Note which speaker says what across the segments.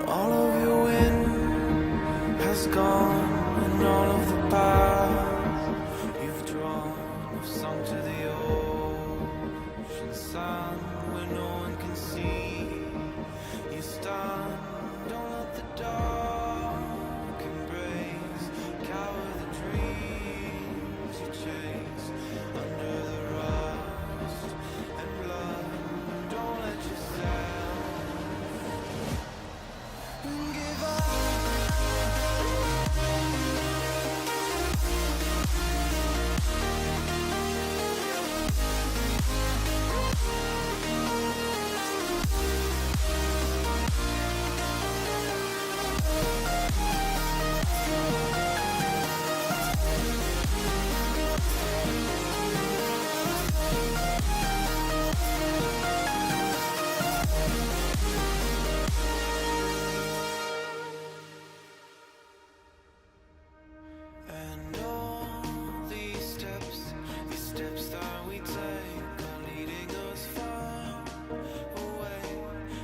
Speaker 1: All of your wind has gone, and all of the paths you've drawn have sunk to the ocean sand where no one can see. You stand, don't let the dark embrace, cower the dreams you chase under the rust and blood. Don't let yourself give up. And all these steps that we take are leading us far away.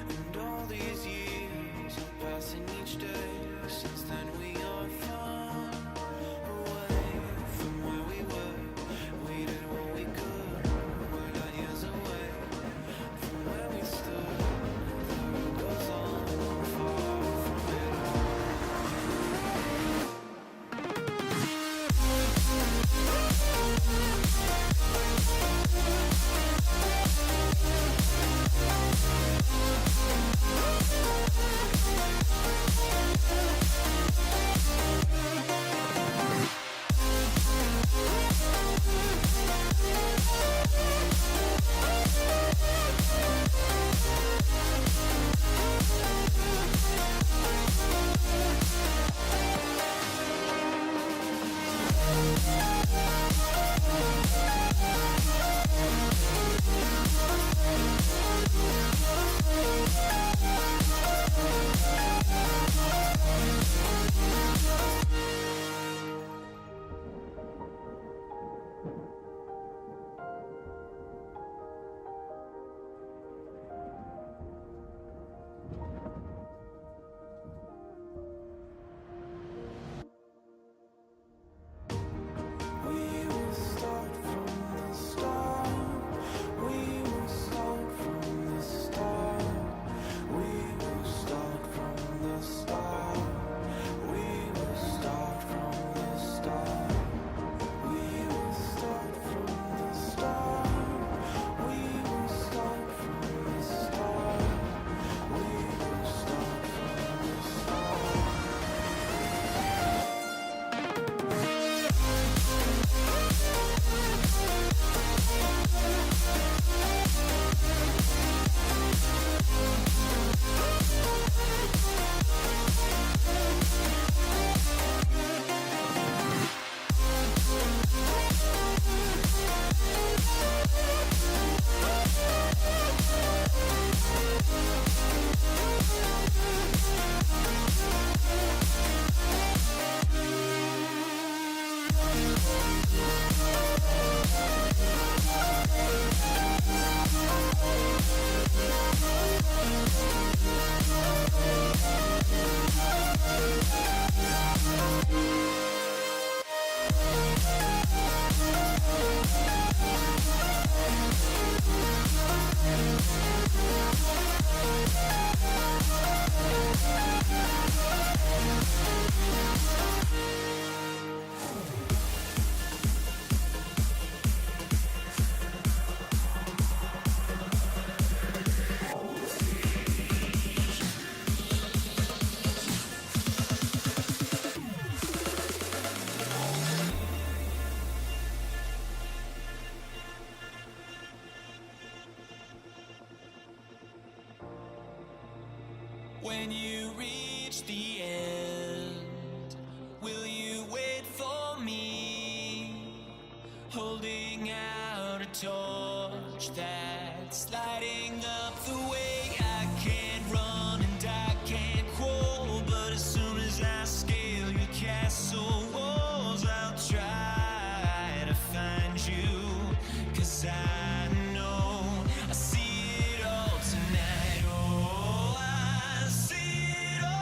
Speaker 1: And all these years are passing each day. Since then we are far away from where we were. We did what we could. We're light years away from where we stood. The road goes on far from it all. We will start from the start. We will start from the start. We will start from the start. We will start from the start. We will start from the start. We will start from the start. We will start from the start.
Speaker 2: When you reach the end, will you wait for me? Holding out a torch that's lighting up the way. I can't run and I can't crawl, but as soon as I scale your castle walls, I'll try to find you. 'Cause I know I see it all tonight. Oh, I see it all.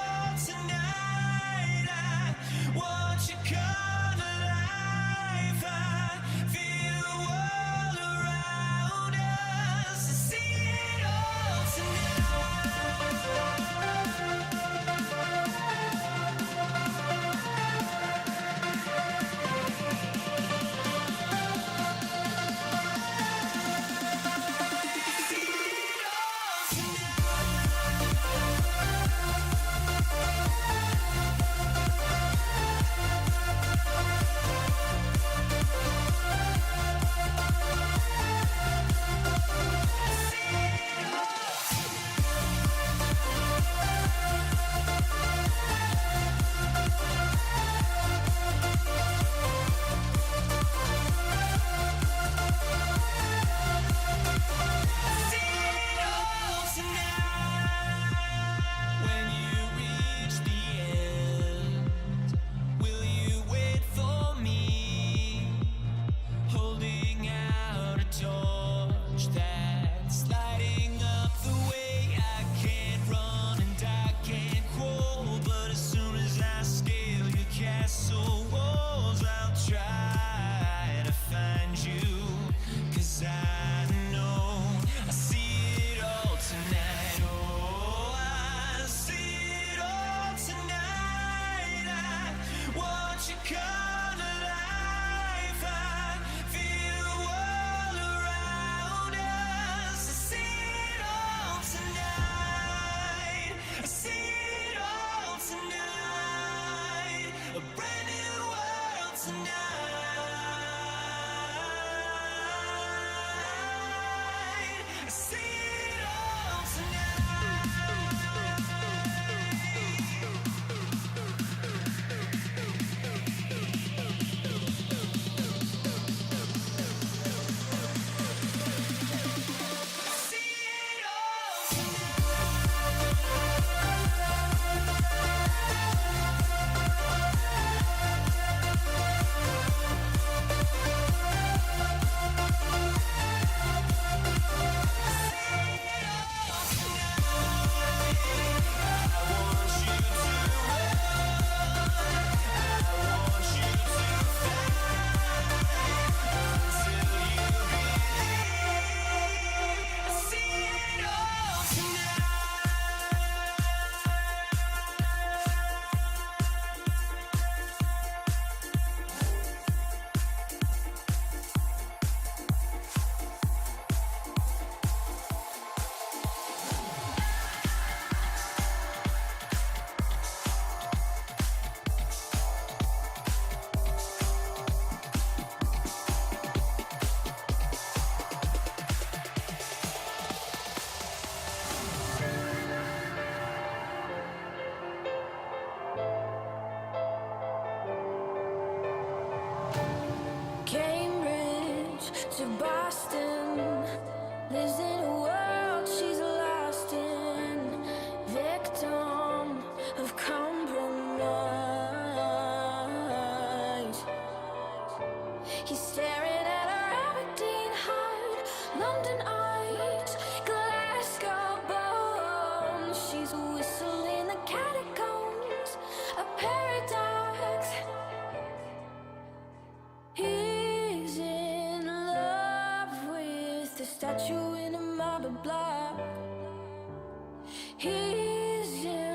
Speaker 3: Boston, lives in a world she's lost in, victim of compromise. He's staring at her Aberdeen heart, London eyes, Glasgow bones. She's whistling the catacombs, a paradox. He's in love with the statue in a marble block. He's in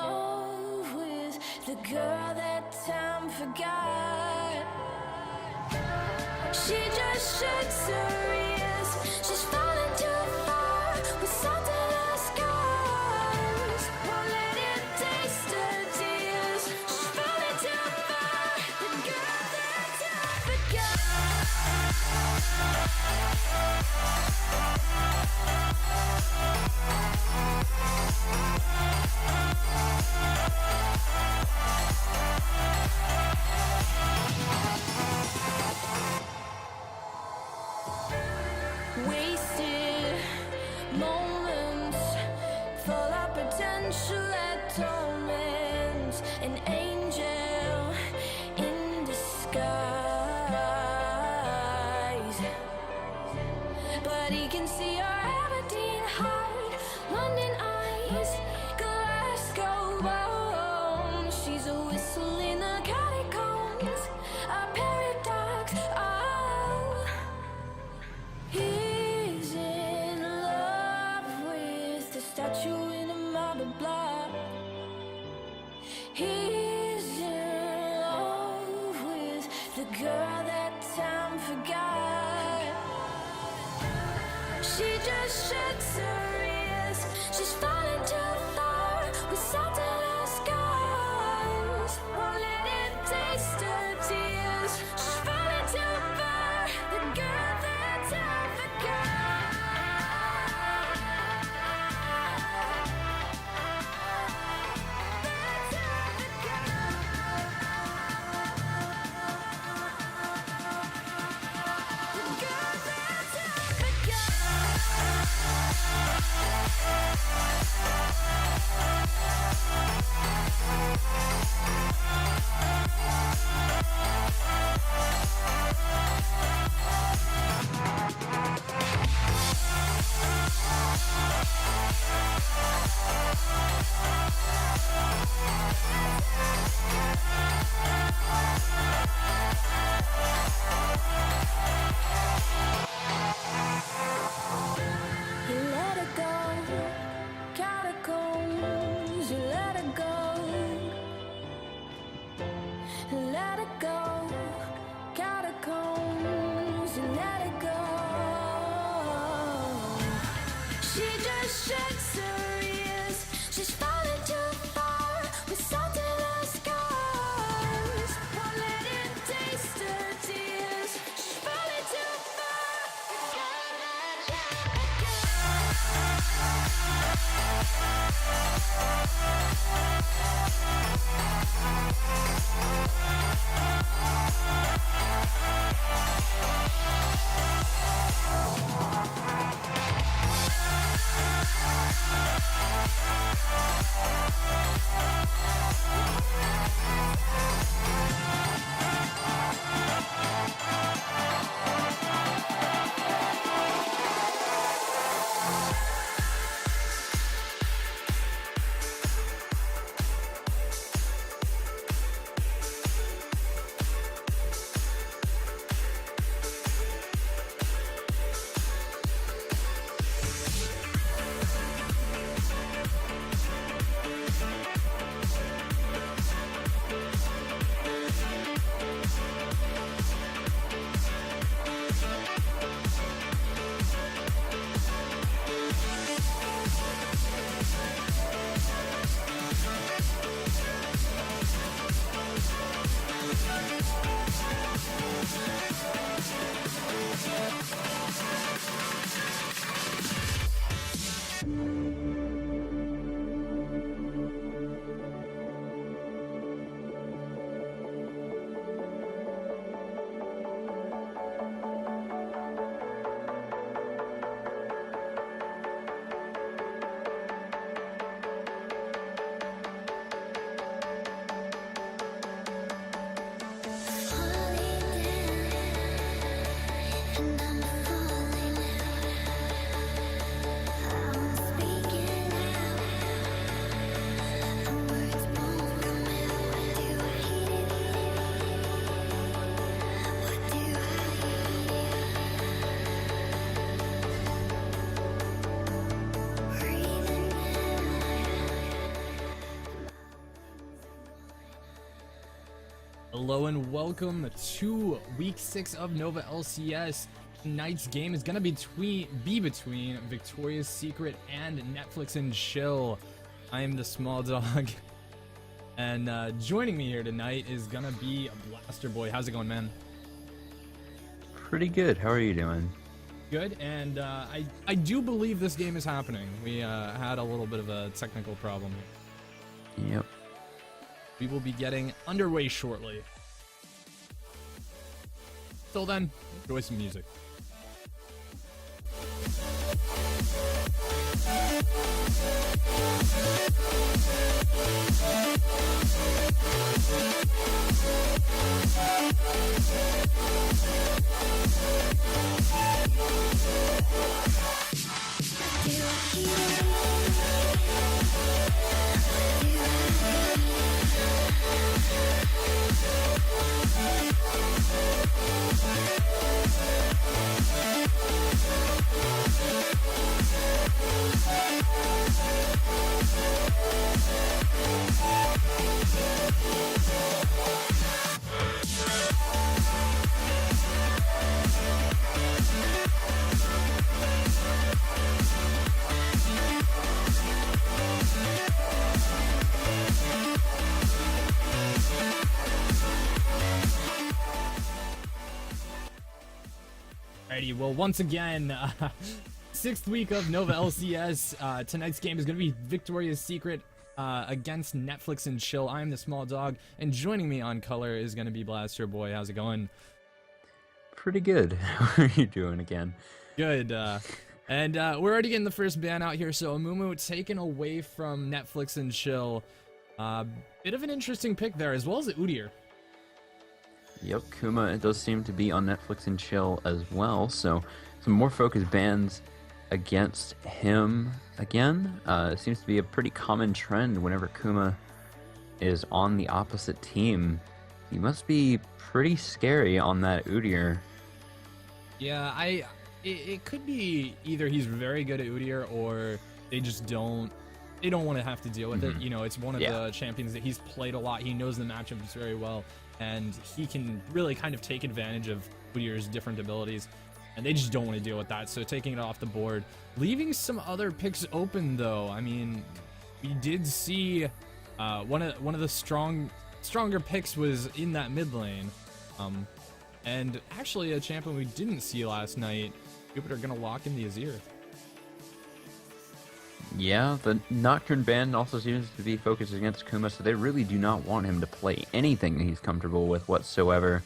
Speaker 3: love with the girl that time forgot. She just shakes her ears. She's falling too far with salt in her scars. Won't let it taste her tears. She's falling too far. The girl that time forgot. Wasted moments, full of potential at torment. An angel in disguise, but he can see her Aberdeen heart, London eyes, Glasgow bones. She's a whistle in the catacombs, a paradox. Oh, he's in love with the statue in a marble block. He's in love with the girl that time forgot. She just shakes her ears. She's falling too far with salt in her scars. Won't let it taste her tears. She's falling too far. The girl that time forgot. That time forgot. The girl that time You let her go, catacombs. You let her go, let her go, catacombs. You let her go. She just shakes her ears. She's falling too far with salt in her scars. Won't let it taste her tears. She's falling too far.
Speaker 4: Hello and welcome to week 6 of Nova LCS. Tonight's game is gonna be between Victoria's Secret and Netflix and Chill. I am the small dog, and joining me here tonight is gonna be Blaster Boy. How's it going, man?
Speaker 5: Pretty good. How are you doing?
Speaker 4: Good, and I do believe this game is happening. We had a little bit of a technical problem here.
Speaker 5: Yep.
Speaker 4: We will be getting underway shortly. Till then, enjoy some music. Alrighty, well, once again, 6th week of Nova LCS. Tonight's game is going to be Victoria's Secret against Netflix and Chill. I am the small dog, and joining me on color is going to be Blaster Boy. How's it going?
Speaker 5: Pretty good. How are you doing again?
Speaker 4: Good. And we're already getting the first ban out here, so Amumu taken away from Netflix and Chill. Bit of an interesting pick there, as well as Udyr.
Speaker 5: Yep, Kuma, it does seem to be on Netflix and Chill as well, so some more focused bans against him again. It seems to be a pretty common trend whenever Kuma is on the opposite team. He must be pretty scary on that Udyr.
Speaker 4: Yeah, it could be either he's very good at Udyr or they just don't want to have to deal with it. You know, it's one of the champions that he's played a lot. He knows the matchups very well, and he can really kind of take advantage of Udyr's different abilities, and they just don't want to deal with that, so taking it off the board. Leaving some other picks open, though. I mean, we did see one of the stronger picks was in that mid lane, and actually a champion we didn't see last night. Jupiter gonna lock in the Azir.
Speaker 5: Yeah, the Nocturne ban also seems to be focused against Kuma, so they really do not want him to play anything that he's comfortable with whatsoever.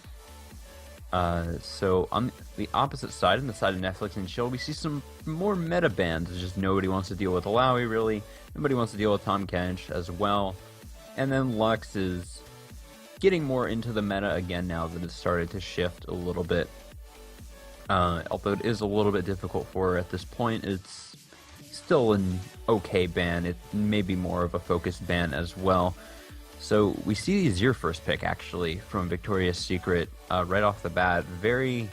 Speaker 5: So on the opposite side, on the side of Netflix and Chill, we see some more meta bans. It's just nobody wants to deal with Alawi, really. Nobody wants to deal with Tahm Kench as well. And then Lux is getting more into the meta again now that it's started to shift a little bit. Although it is a little bit difficult for her at this point, it's still an okay ban. It may be more of a focused ban as well. So we see the Azir first pick, actually, from Victoria's Secret right off the bat. Very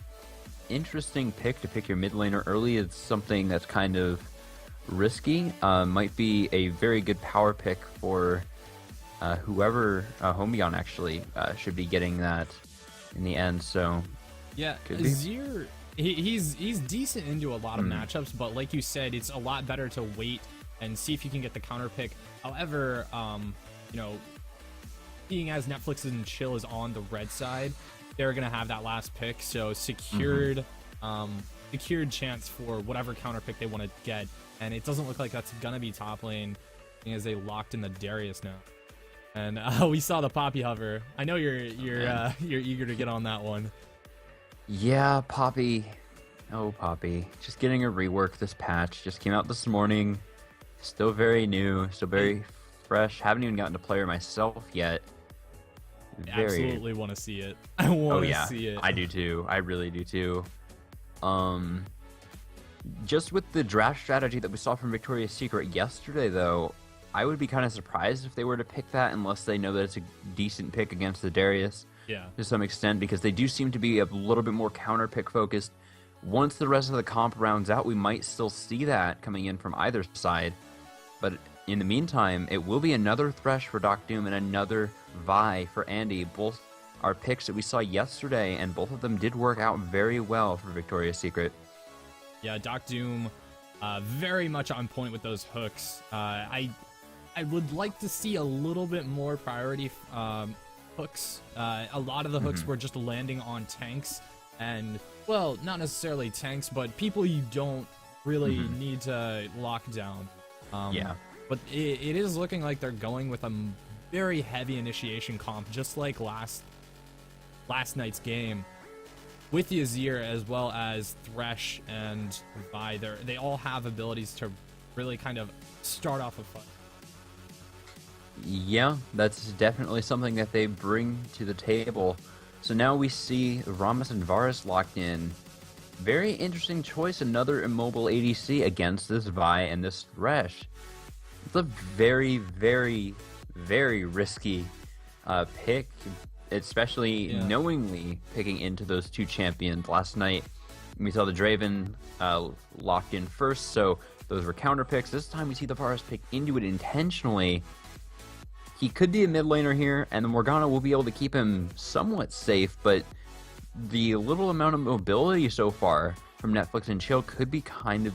Speaker 5: interesting pick to pick your mid laner early. It's something that's kind of risky. Might be a very good power pick for whoever Homeon actually should be getting that in the end. So
Speaker 4: yeah, Azir, he's decent into a lot of matchups, but like you said, it's a lot better to wait and see if you can get the counter pick. However, you know, being as Netflix and Chill is on the red side, they're gonna have that last pick, so secured chance for whatever counter pick they want to get, and it doesn't look like that's gonna be top lane, as they locked in the Darius now. And we saw the Poppy hover. I know you're eager to get on that one.
Speaker 5: Yeah, Poppy. Oh, Poppy. Just getting a rework this patch. Just came out this morning. Still very new. Still very fresh. Haven't even gotten to play her myself yet.
Speaker 4: Absolutely want to see it. I want to see it.
Speaker 5: I do too. I really do too. Just with the draft strategy that we saw from Victoria's Secret yesterday, though, I would be kind of surprised if they were to pick that unless they know that it's a decent pick against the Darius.
Speaker 4: Yeah.
Speaker 5: To some extent, because they do seem to be a little bit more counter pick focused. Once the rest of the comp rounds out, we might still see that coming in from either side. But in the meantime, it will be another Thresh for Doc Doom and another Vi for Andy, both our picks that we saw yesterday, and both of them did work out very well for Victoria's Secret.
Speaker 4: Yeah, Doc Doom, very much on point with those hooks. I would like to see a little bit more priority hooks. A lot of the hooks were just landing on tanks, and, well, not necessarily tanks, but people you don't really need to lock down.
Speaker 5: Yeah.
Speaker 4: But it is looking like they're going with a very heavy initiation comp, just like last night's game, with Yazir as well as Thresh and Vi. They all have abilities to really kind of start off a fight.
Speaker 5: Yeah, that's definitely something that they bring to the table. So now we see Rammus and Varus locked in. Very interesting choice, another immobile ADC against this Vi and this Thresh. It's a very, very, very risky pick, especially knowingly picking into those two champions. Last night, we saw the Draven locked in first, so those were counter picks. This time we see the Varus pick into it intentionally. He could be a mid laner here, and the Morgana will be able to keep him somewhat safe, but the little amount of mobility so far from Netflix and Chill could be kind of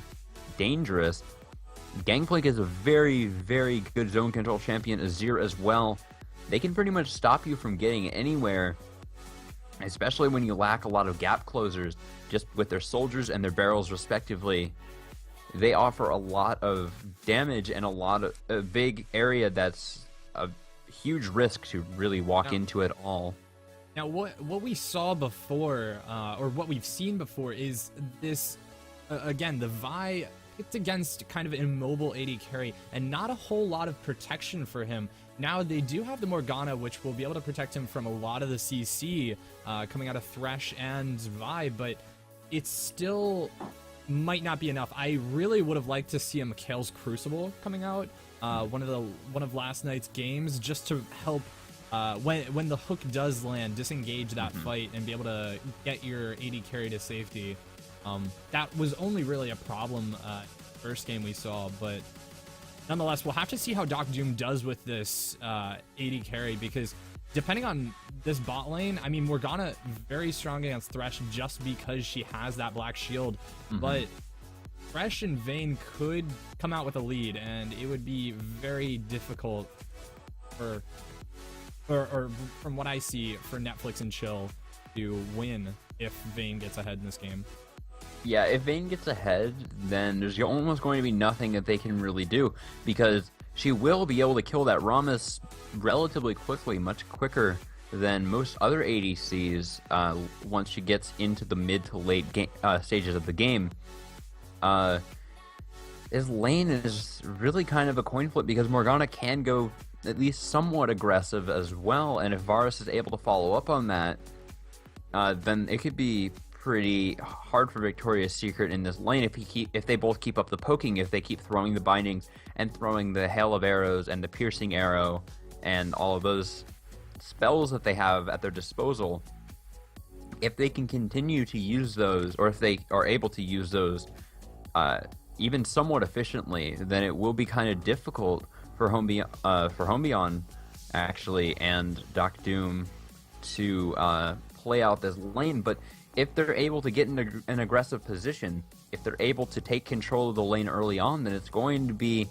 Speaker 5: dangerous. Gangplank is a very, very good zone control champion, Azir as well. They can pretty much stop you from getting anywhere, especially when you lack a lot of gap closers, just with their soldiers and their barrels respectively. They offer a lot of damage and a big area that's a huge risk to really walk into it all.
Speaker 4: Now, what we saw before, or what we've seen before, is this, again, the Vi picked against kind of an immobile AD carry, and not a whole lot of protection for him. Now, they do have the Morgana, which will be able to protect him from a lot of the CC coming out of Thresh and Vi, but it still might not be enough. I really would have liked to see a Mikhail's Crucible coming out, one of last night's games, just to help when the hook does land, disengage that fight and be able to get your AD carry to safety. That was only really a problem first game we saw, but nonetheless, we'll have to see how Doc Doom does with this AD carry, because depending on this bot lane, I mean, Morgana very strong against Thresh just because she has that black shield, but Thresh and Vayne could come out with a lead, and it would be very difficult for, or from what I see, for Netflix and Chill to win if Vayne gets ahead in this game.
Speaker 5: Yeah, if Vayne gets ahead, then there's almost going to be nothing that they can really do, because she will be able to kill that Rammus relatively quickly, much quicker than most other ADCs once she gets into the mid to late stages of the game. His lane is really kind of a coin flip, because Morgana can go at least somewhat aggressive as well, and if Varus is able to follow up on that, then it could be pretty hard for Victoria's Secret in this lane if they both keep up the poking, if they keep throwing the bindings and throwing the hail of arrows and the piercing arrow and all of those spells that they have at their disposal. If they can continue to use those, or if they are able to use those even somewhat efficiently, then it will be kind of difficult for Homebeyond actually and Doc Doom to play out this lane. But if they're able to get in an aggressive position, if they're able to take control of the lane early on, then it's going to be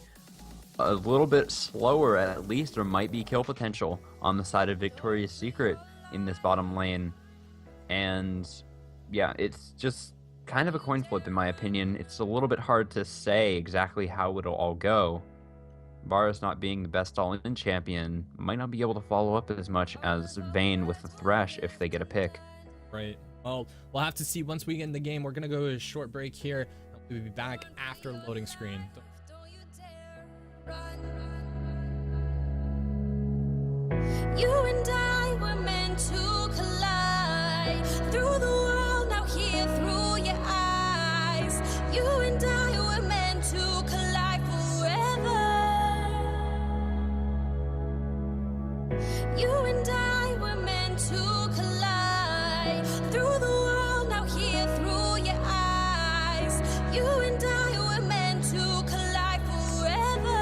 Speaker 5: a little bit slower. At least there might be kill potential on the side of Victoria's Secret in this bottom lane. And yeah, it's just kind of a coin flip in my opinion. It's a little bit hard to say exactly how it'll all go. Varus, not being the best all-in champion, might not be able to follow up as much as Vayne with the Thresh if they get a pick.
Speaker 4: Right. Well, we'll have to see once we get in the game. We're going to go to a short break here. We'll be back after loading screen.
Speaker 3: You and I were meant to collide through the world, now here through your eyes. You and I were meant to collide forever. You and I were meant to collide through the world, now here through your eyes. You and I were meant to collide forever.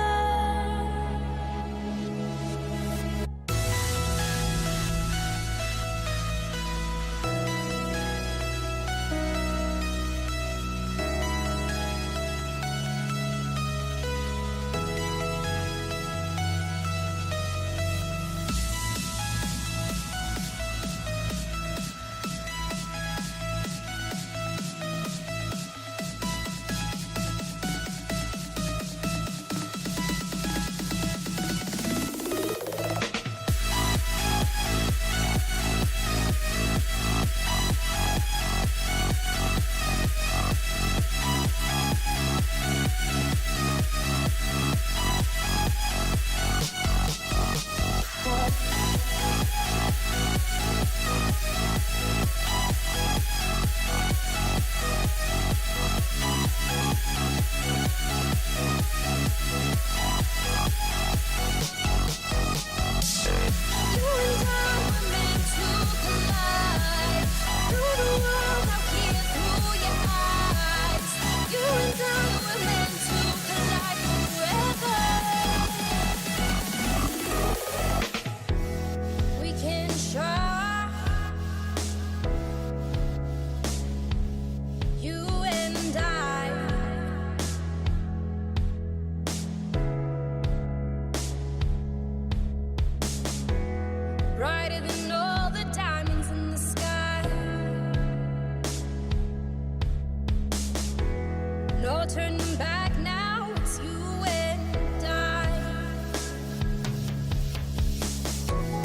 Speaker 3: no turning back now. It's you and I.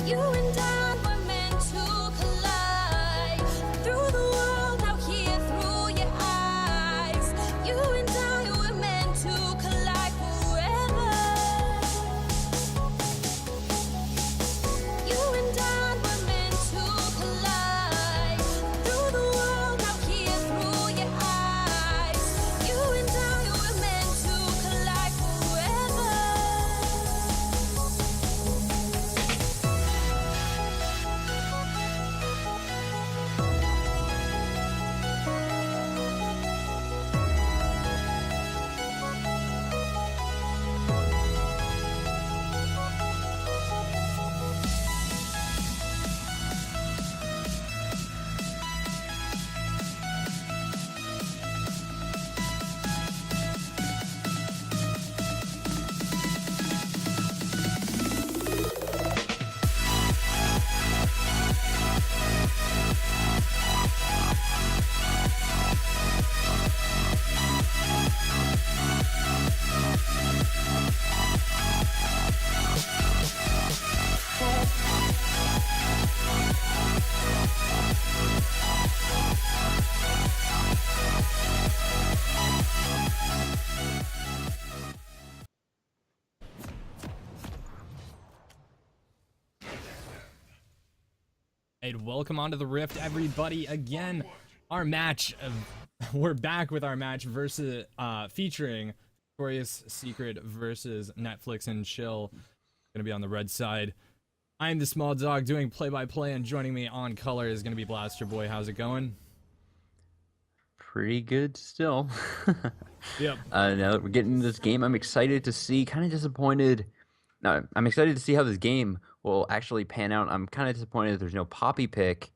Speaker 3: You and I were meant to collide. Through the world, out here through your eyes. You and I were meant to collide forever. You and I were meant to collide. Through the world, out here through your eyes. You and I were meant to collide forever.
Speaker 4: Hey, welcome onto the Rift, everybody. Again, our match. We're back with our match versus featuring Victoria's Secret versus Netflix and Chill. Gonna be on the red side. I'm the small dog doing play-by-play, and joining me on color is gonna be Blaster Boy. How's it going?
Speaker 5: Pretty good still.
Speaker 4: Yep.
Speaker 5: Now that we're getting into this game, I'm excited to see. Kind of disappointed. No, I'm excited to see how this game will actually pan out. I'm kind of disappointed that there's no Poppy pick,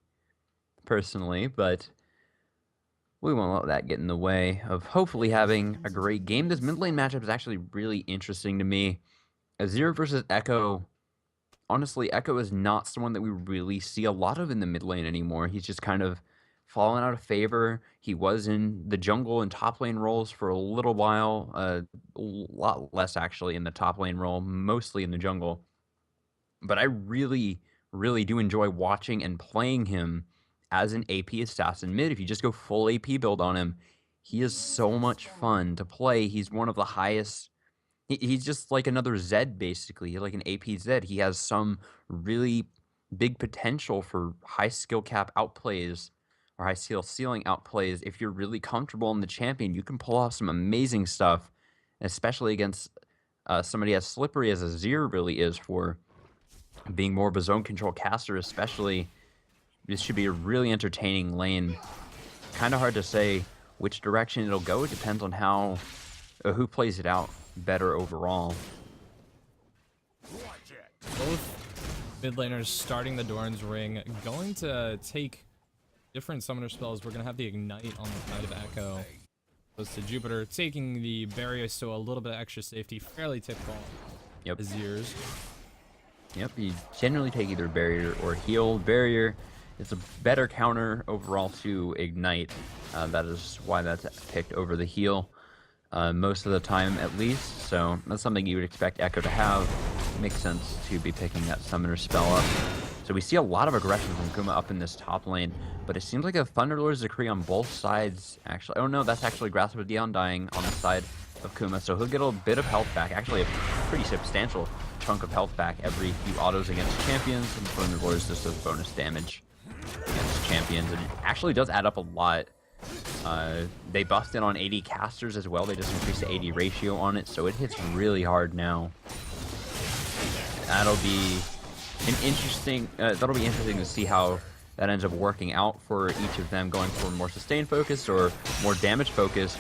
Speaker 5: personally, but we won't let that get in the way of hopefully having a great game. This mid lane matchup is actually really interesting to me. Azir versus Echo. Honestly, Echo is not someone that we really see a lot of in the mid lane anymore. He's just kind of fallen out of favor. He was in the jungle and top lane roles for a little while. A lot less, actually, in the top lane role, mostly in the jungle. But I really, really do enjoy watching and playing him as an AP assassin mid. If you just go full AP build on him, he is so much fun to play. He's one of the highest. He's just like another Zed, basically. He's like an AP Zed. He has some really big potential for high skill cap outplays or high skill ceiling outplays. If you're really comfortable in the champion, you can pull off some amazing stuff, especially against somebody as slippery as Azir really is for being more of a zone control caster, especially. This should be a really entertaining lane. Kind of hard to say which direction it'll go. It depends on how who plays it out better overall.
Speaker 4: Both mid laners starting the Doran's Ring, going to take different summoner spells. We're going to have the Ignite on the side of Echo. Goes to Jupiter, taking the barrier, so a little bit of extra safety. Fairly typical.
Speaker 5: Yep.
Speaker 4: Azir's.
Speaker 5: Yep, you generally take either barrier or heal. Barrier is a better counter overall to Ignite. That is why that's picked over the heal most of the time, at least. So that's something you would expect Echo to have. It makes sense to be picking that summoner spell up. So we see a lot of aggression from Kuma up in this top lane, but it seems like a Thunderlord's Decree on both sides, actually. Oh no, that's actually Grasp of the Undying on the side of Kuma, so he'll get a bit of health back, actually a pretty substantial chunk of health back every few autos against champions, and Thunderlords just does bonus damage against champions, and it actually does add up a lot. They buffed in on 80 casters as well. They just increased the 80 ratio on it, so it hits really hard now. That'll be interesting to see how that ends up working out for each of them, going for more sustained focus or more damage focus.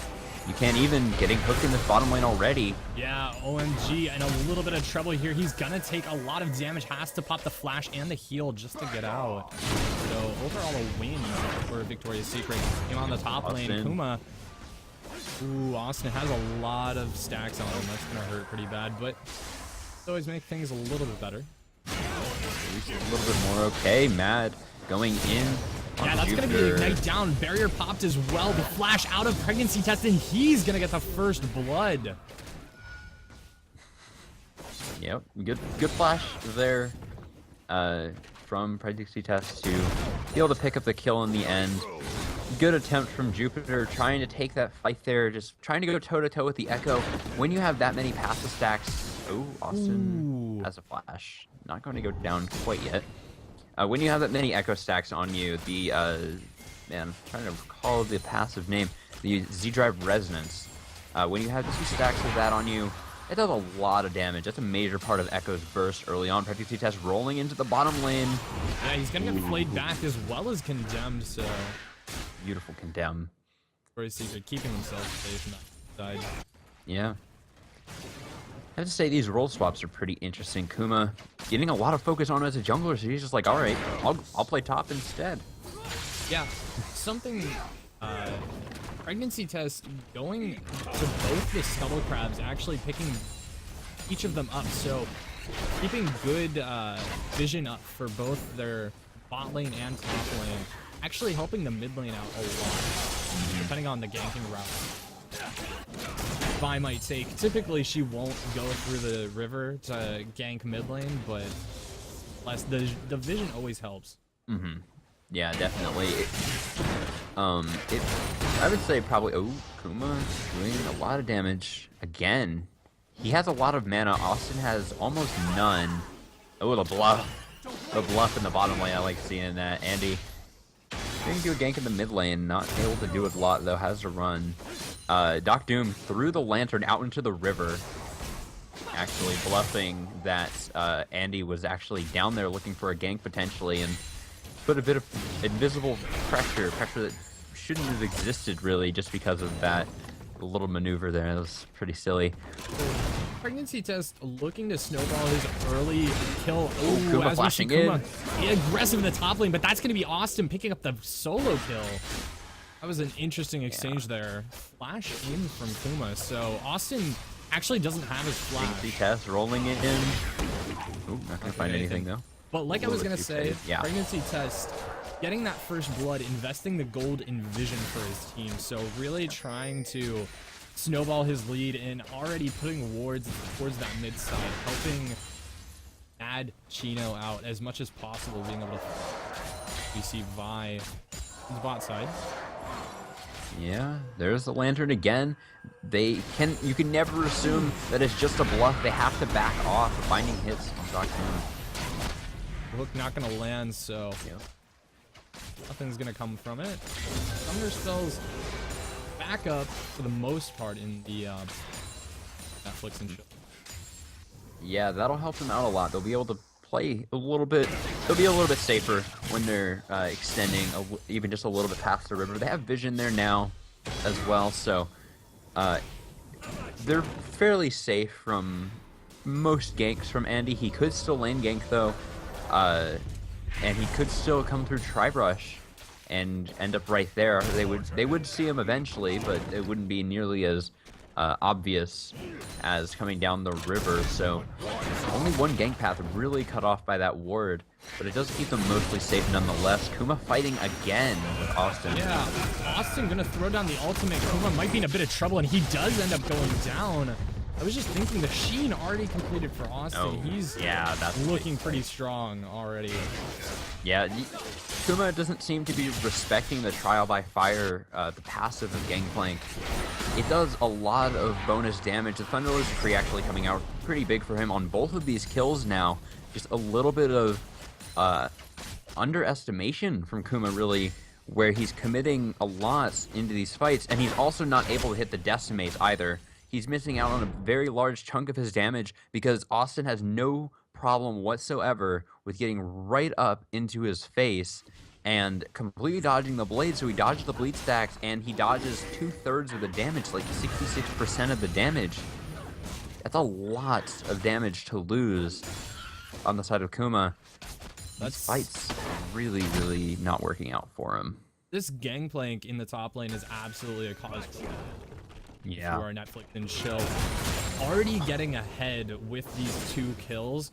Speaker 5: You can't even getting hooked in this bottom lane already.
Speaker 4: Yeah, OMG, and a little bit of trouble here. He's gonna take a lot of damage, has to pop the flash and the heal just to get out. So overall a win for Victoria's Secret. Came on the top lane, Kuma. Ooh, Austin has a lot of stacks on him. That's gonna hurt pretty bad, but always make things a little bit better.
Speaker 5: At least a little bit more okay. Mad going in
Speaker 4: Yeah, that's going to be an ignite down. Barrier popped as well. The flash out of pregnancy test, and he's going to get the first blood.
Speaker 5: Yep, good flash there from pregnancy test to be able to pick up the kill in the end. Good attempt from Jupiter, trying to take that fight there, just trying to go toe-to-toe with the Echo. When you have that many passive stacks... Oh, Austin has a flash. Not going to go down quite yet. When you have that many Echo stacks on you, the... man, I'm trying to recall the passive name. The Z-Drive Resonance. When you have 2 stacks of that on you, it does a lot of damage. That's a major part of Echo's burst early on. Pregnancy test rolling into the bottom lane.
Speaker 4: Yeah, he's going to get flayed back as well as condemned, so...
Speaker 5: Beautiful condemn.
Speaker 4: Very secret, keeping himself safe on that side.
Speaker 5: Yeah. I have to say these role swaps are pretty interesting. Kuma getting a lot of focus on him as a jungler, so he's just like, all right, I'll play top instead.
Speaker 4: Yeah, something. Pregnancy test going to both the scuttle crabs, actually picking each of them up. So keeping good vision up for both their bot lane and top lane. Actually helping the mid lane out a lot, depending on the ganking route. Vi might take. Typically, she won't go through the river to gank mid lane, but the vision always helps.
Speaker 5: Mm-hmm. Yeah, definitely. I would say probably. Oh, Kuma doing a lot of damage again. He has a lot of mana. Austin has almost none. Oh, the bluff in the bottom lane. I like seeing that. Andy. Going to do a gank in the mid lane, not able to do it a lot though, has to run. Doc Doom threw the lantern out into the river, actually bluffing that Andy was actually down there looking for a gank potentially, and put a bit of invisible pressure that shouldn't have existed really, just because of that little maneuver there. That was pretty silly.
Speaker 4: Pregnancy test looking to snowball his early kill.
Speaker 5: Oh, Kuma
Speaker 4: as
Speaker 5: flashing
Speaker 4: we see Kuma
Speaker 5: in.
Speaker 4: Aggressive in the top lane, but that's going to be Austin picking up the solo kill. That was an interesting exchange there. Flash in from Kuma, so Austin actually doesn't have his flash.
Speaker 5: Pregnancy test rolling it in. Ooh, not going to find anything though.
Speaker 4: But like I was going to say,
Speaker 5: yeah.
Speaker 4: Pregnancy test, getting that first blood, investing the gold in vision for his team, so really trying to snowball his lead and already putting wards towards that mid side, helping add Chino out as much as possible, being able to... We see Vi on the bot side.
Speaker 5: Yeah, there's the lantern again. You can never assume that it's just a bluff. They have to back off, finding hits on Doc Doom.
Speaker 4: Hook not gonna land, so nothing's gonna come from it. Thunder spells back up for the most part in the Netflix and chill.
Speaker 5: Yeah, that'll help them out a lot. They'll be able to play a little bit. They'll be a little bit safer when they're extending even just a little bit past the river. They have vision there now as well, so they're fairly safe from most ganks from Andy. He could still lane gank though, and he could still come through Tribrush and end up right there. They would see him eventually, but it wouldn't be nearly as obvious as coming down the river. So only one gank path really cut off by that ward, but it does keep them mostly safe nonetheless. Kuma fighting again with Austin.
Speaker 4: Yeah, Austin gonna throw down the ultimate. Kuma might be in a bit of trouble, and he does end up going down. I was just thinking the Sheen already completed for Austin.
Speaker 5: Oh,
Speaker 4: He's
Speaker 5: that's
Speaker 4: looking pretty strong already.
Speaker 5: Yeah, Kuma doesn't seem to be respecting the Trial by Fire, the passive of Gangplank. It does a lot of bonus damage. The Thunderlord's Decree actually coming out pretty big for him on both of these kills now. Just a little bit of underestimation from Kuma, really, where he's committing a lot into these fights, and he's also not able to hit the Decimates either. He's missing out on a very large chunk of his damage because Austin has no problem whatsoever with getting right up into his face and completely dodging the blade. So he dodges the bleed stacks and he dodges 2/3 of the damage, like 66% of the damage. That's a lot of damage to lose on the side of Kuma. These fights really, really not working out for him.
Speaker 4: This Gangplank in the top lane is absolutely a cause for our Netflix and chill. Already getting ahead with these 2 kills.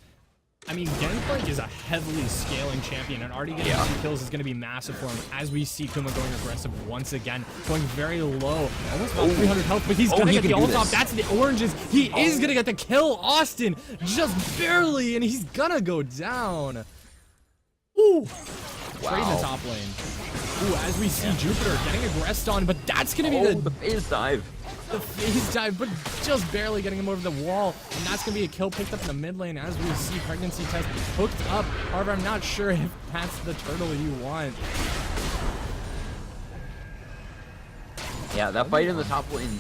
Speaker 4: I mean, Gangplank is a heavily scaling champion, and already getting 2 kills is going to be massive for him, as we see Kuma going aggressive once again, going very low, almost about 300 health, but he's going to get the ult off. That's the oranges. He is going to get the kill. Austin, just barely, and he's going to go down. Ooh. Straight in the top lane. Ooh, as we see Jupiter getting aggressed on, but that's going to be
Speaker 5: the phase dive.
Speaker 4: The phase dive, but just barely getting him over the wall, and that's going to be a kill picked up in the mid lane as we see Pregnancy Test hooked up. However, I'm not sure if that's the turtle you want.
Speaker 5: Yeah, that fight in the top lane,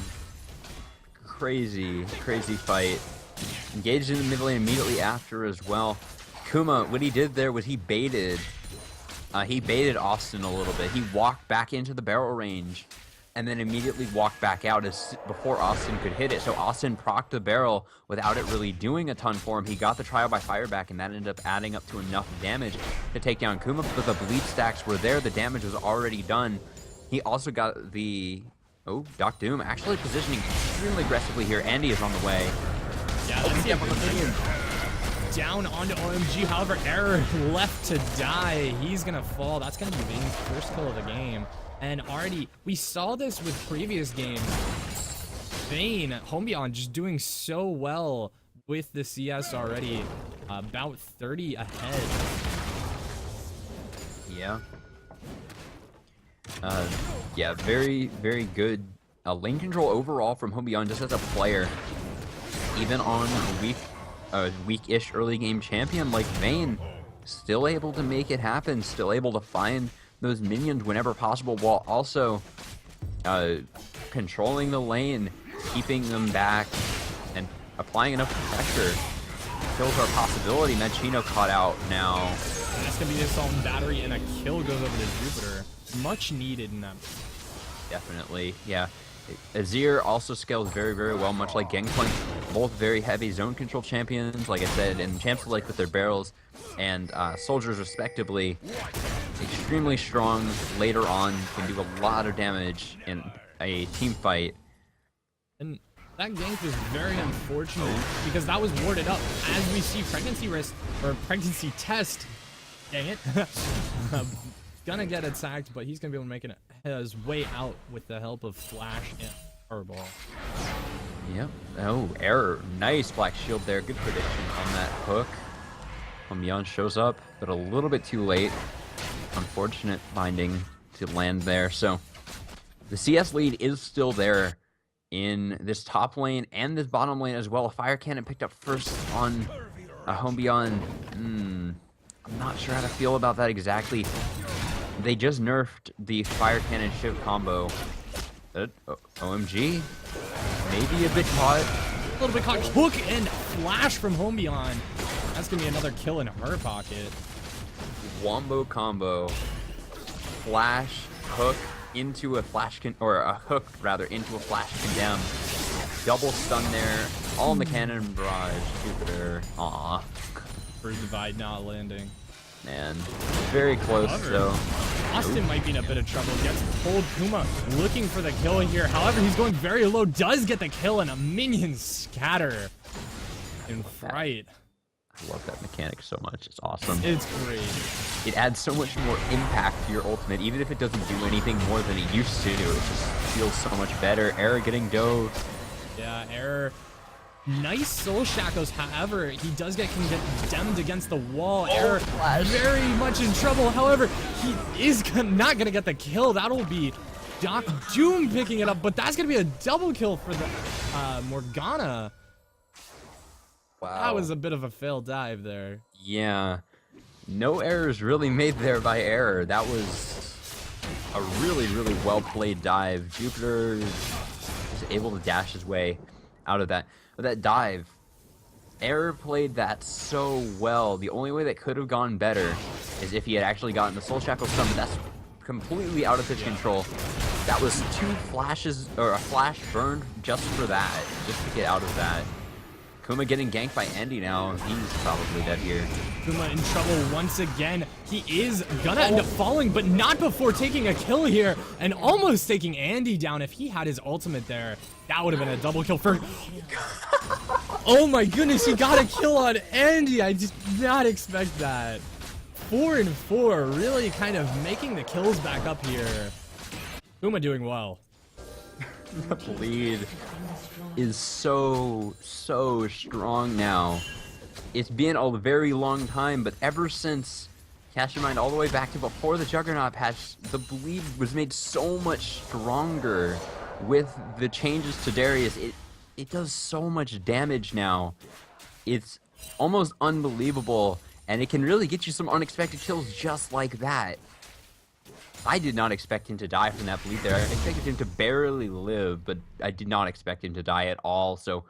Speaker 5: crazy fight. Engaged in the mid lane immediately after as well. Kuma, what he did there was he baited Austin a little bit. He walked back into the barrel range and then immediately walked back out before Austin could hit it. So Austin procced the barrel without it really doing a ton for him. He got the trial by fire back, and that ended up adding up to enough damage to take down Kuma, but the bleed stacks were there. The damage was already done. He also got the... Oh, Doc Doom actually positioning extremely aggressively here. Andy is on the way.
Speaker 4: Yeah, let's see down onto OMG. However, Error left to die. He's gonna fall. That's gonna be Vane's first kill of the game. And already, we saw this with previous games. Vane, Home Beyond, just doing so well with the CS already. About 30 ahead.
Speaker 5: Yeah. Yeah, very good lane control overall from Home Beyond just as a player. Even on a weak-ish early game champion like Vane, still able to make it happen, still able to find those minions whenever possible, while also controlling the lane, keeping them back, and applying enough pressure. Kills are a possibility. Machino caught out now.
Speaker 4: And that's gonna be the assault and battery, and a kill goes over to Jupiter. Much needed in that.
Speaker 5: Definitely, yeah. Azir also scales very well, much like Gangplank. Both very heavy zone control champions, like I said, and champs alike with their barrels, and soldiers respectively. Extremely strong later on, can do a lot of damage in a team fight.
Speaker 4: And that gank was very unfortunate because that was warded up. As we see pregnancy risk, or pregnancy test, dang it, gonna get attacked, but he's gonna be able to make his way out with the help of Flash and Fireball.
Speaker 5: Yep. Oh, Error. Nice Black Shield there. Good prediction on that hook. Beyond shows up, but a little bit too late. Unfortunate binding to land there. So the CS lead is still there in this top lane and this bottom lane as well. A Fire Cannon picked up first on a Home Beyond. I'm not sure how to feel about that exactly. They just nerfed the Fire Cannon Shiv combo. OMG. Maybe a bit caught.
Speaker 4: A little bit caught. Hook and Flash from Home Beyond. That's going to be another kill in her pocket.
Speaker 5: Wombo combo. Flash, hook into a flash, or a hook rather, into a flash condemn. Double stun there. All in the cannon barrage. Jupiter. Aw.
Speaker 4: First divide not landing.
Speaker 5: Man, very close. So
Speaker 4: Austin might be in a bit of trouble. Gets pulled. Kuma looking for the kill here. However, he's going very low. Does get the kill, and a minion scatter in fright.
Speaker 5: I love that mechanic so much. It's awesome.
Speaker 4: It's great.
Speaker 5: It adds so much more impact to your ultimate, even if it doesn't do anything more than it used to. It just feels so much better. Error getting dove.
Speaker 4: Yeah, Error. Nice soul shackles, however, he does get condemned against the wall. Error very much in trouble. However, he is not going to get the kill. That'll be Doc Doom picking it up, but that's going to be a double kill for the Morgana.
Speaker 5: Wow.
Speaker 4: That was a bit of a failed dive there.
Speaker 5: Yeah. No errors really made there by Error. That was a really well played dive. Jupiter was able to dash his way out of that. But that dive, Error played that so well. The only way that could have gone better is if he had actually gotten the Soul Shackle stun, but that's completely out of his control. That was 2 flashes, or a flash burned just for that, just to get out of that. Kuma getting ganked by Andy now. He's probably dead here.
Speaker 4: Kuma in trouble once again. He is gonna end up falling, but not before taking a kill here and almost taking Andy down. If he had his ultimate there, that would have been a double kill for... Oh my goodness, he got a kill on Andy. I did not expect that. 4 and 4, really kind of making the kills back up here. Kuma doing well.
Speaker 5: The bleed is so strong now. It's been a very long time, but ever since, cast your mind all the way back to before the Juggernaut patch, the bleed was made so much stronger with the changes to Darius. It does so much damage now. It's almost unbelievable, and it can really get you some unexpected kills just like that. I did not expect him to die from that bleed there. I expected him to barely live, but I did not expect him to die at all. So,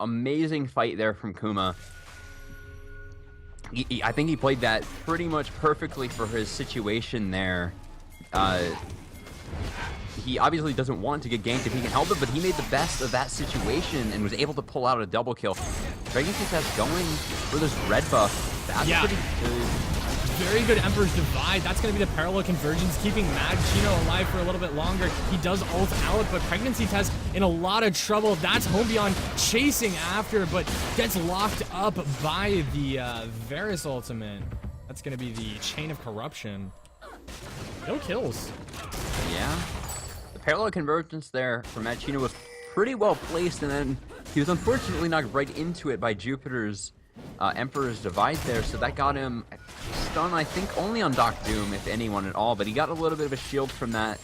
Speaker 5: amazing fight there from Kuma. I think he played that pretty much perfectly for his situation there. He obviously doesn't want to get ganked if he can help it, but he made the best of that situation and was able to pull out a double kill. Pregnancy Test going for this red buff. That's pretty good.
Speaker 4: Very good Emperor's Divide. That's going to be the parallel convergence, keeping Mad Chino alive for a little bit longer. He does ult out, but Pregnancy Test in a lot of trouble. That's Homebeyond chasing after, but gets locked up by the Varus ultimate. That's going to be the Chain of Corruption. No kills.
Speaker 5: Yeah. The parallel convergence there from Mad Chino was pretty well placed, and then he was unfortunately knocked right into it by Jupiter's Emperor's Divide there, so that got him stun, I think, only on Doc Doom, if anyone at all, but he got a little bit of a shield from that,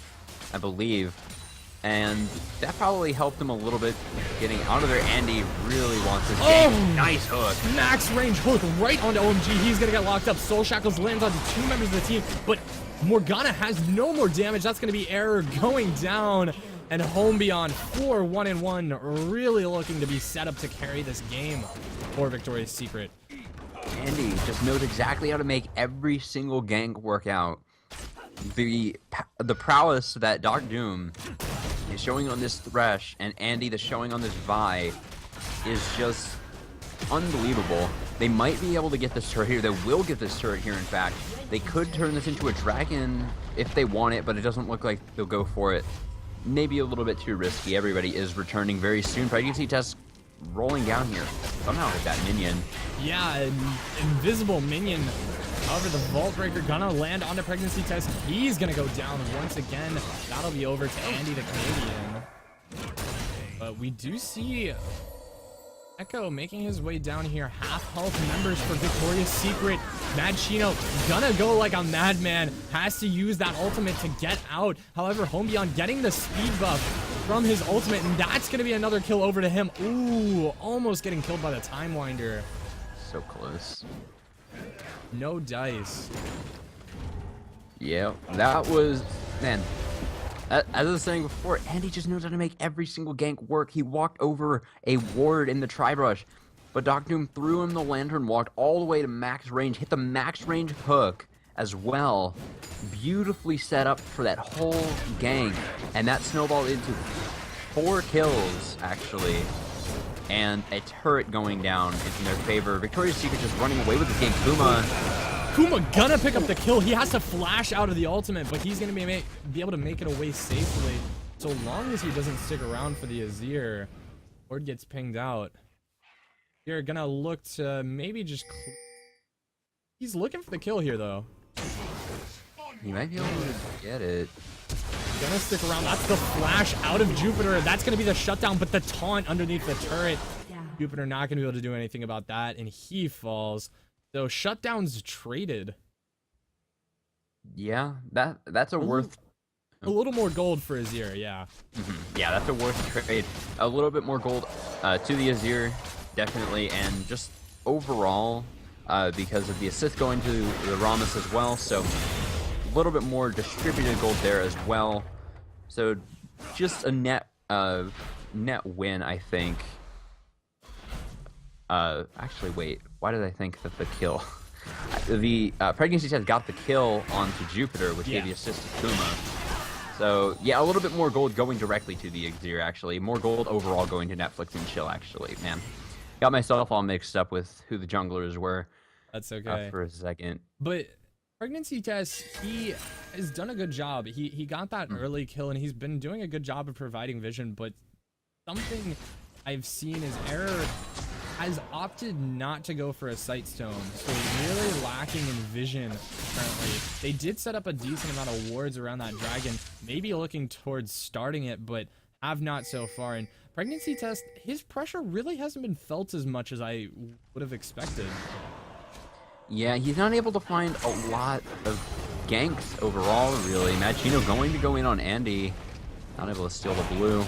Speaker 5: I believe, and that probably helped him a little bit getting out of there. Andy really wants this game. Nice hook.
Speaker 4: Max range hook right onto OMG. He's going to get locked up. Soul Shackles lands onto 2 members of the team, but Morgana has no more damage. That's going to be Error going down, and Homebeyond 4-1-1, really looking to be set up to carry this game for Victoria's Secret.
Speaker 5: Andy just knows exactly how to make every single gank work out. The prowess that Doc Doom is showing on this Thresh and Andy the showing on this Vi is just unbelievable. They might be able to get this turret here. They will get this turret here, in fact. They could turn this into a dragon if they want it, but it doesn't look like they'll go for it. Maybe a little bit too risky. Everybody is returning very soon. Pregnancy Test rolling down here. Somehow hit that minion.
Speaker 4: Yeah, an invisible minion. However, the Vault Breaker gonna land on the Pregnancy Test. He's gonna go down once again. That'll be over to Andy the Canadian. But we do see Echo making his way down here. Half health members for Victoria's Secret. Mad Chino gonna go like a madman. Has to use that ultimate to get out. However, Homebeyond getting the speed buff from his ultimate, and that's gonna be another kill over to him. Ooh, almost getting killed by the Time Winder.
Speaker 5: So close.
Speaker 4: No dice.
Speaker 5: Yeah, that was, man, as I was saying before, Andy just knows how to make every single gank work. He walked over a ward in the Tri-Brush, but Doc Doom threw him the Lantern, walked all the way to max range, hit the max range hook as well. Beautifully set up for that whole gank, and that snowballed into 4 kills, actually, and a turret going down in their favor. Victoria's Secret just running away with the game.
Speaker 4: Kuma gonna pick up the kill. He has to flash out of the ultimate, but he's gonna be able to make it away safely, so long as he doesn't stick around for the Azir or gets pinged out. You're gonna look to maybe just... He's looking for the kill here, though.
Speaker 5: He might be able to get it.
Speaker 4: Gonna stick around. That's the flash out of Jupiter. That's gonna be the shutdown, but the taunt underneath the turret. Jupiter not gonna be able to do anything about that, and he falls. So shutdown's traded.
Speaker 5: Yeah, that's a worth...
Speaker 4: A little more gold for Azir, yeah.
Speaker 5: Yeah, that's a worth trade. A little bit more gold to the Azir, definitely, and just overall, because of the assist going to the Rammus as well, so a little bit more distributed gold there as well. So just a net win, I think. Actually, wait. Why did I think that the kill? The Pregnancy Test got the kill onto Jupiter, which gave the assist to Kuma. So, yeah, a little bit more gold going directly to the Azir, actually. More gold overall going to Netflix and Chill, actually. Man, Got myself all mixed up with who the junglers were
Speaker 4: That's okay.
Speaker 5: for a second.
Speaker 4: But Pregnancy Test, he has done a good job. He got that early kill, and he's been doing a good job of providing vision, but something I've seen is Error has opted not to go for a sight stone, so really lacking in vision currently. They did set up a decent amount of wards around that dragon, maybe looking towards starting it, but have not so far. And Pregnancy Test, his pressure really hasn't been felt as much as I would have expected.
Speaker 5: Yeah, he's not able to find a lot of ganks overall, really. Machino going to go in on Andy, not able to steal the blue.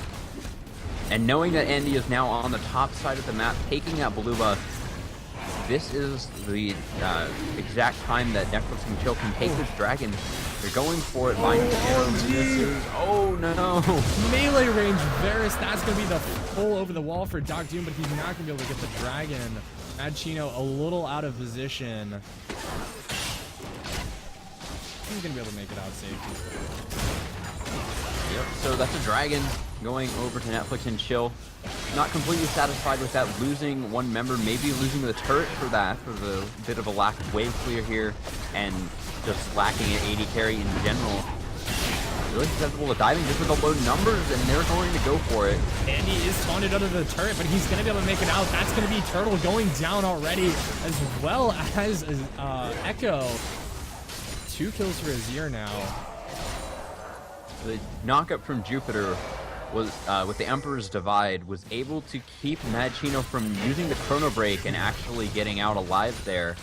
Speaker 5: And knowing that Andy is now on the top side of the map, taking that blue buff, this is the exact time that Netflix and Chill can take this dragon. They're going for it. Oh no!
Speaker 4: Melee range Varus, that's going to be the pull over the wall for Doc Doom, but he's not going to be able to get the dragon. Machino a little out of position. He's going to be able to make it out safe.
Speaker 5: Yep, so that's a dragon going over to Netflix and Chill. Not completely satisfied with that, losing one member, maybe losing the turret for that, for the bit of a lack of wave clear here, and just lacking an 80 carry in general. Really susceptible to diving just with the low numbers, and they're going to go for it.
Speaker 4: Andy is taunted under the turret, but he's going to be able to make it out. That's going to be Turtle going down already, as well as Echo. 2 kills for Azir now.
Speaker 5: The knockup from Jupiter was with the Emperor's Divide was able to keep Machino from using the Chrono Break and actually getting out alive there.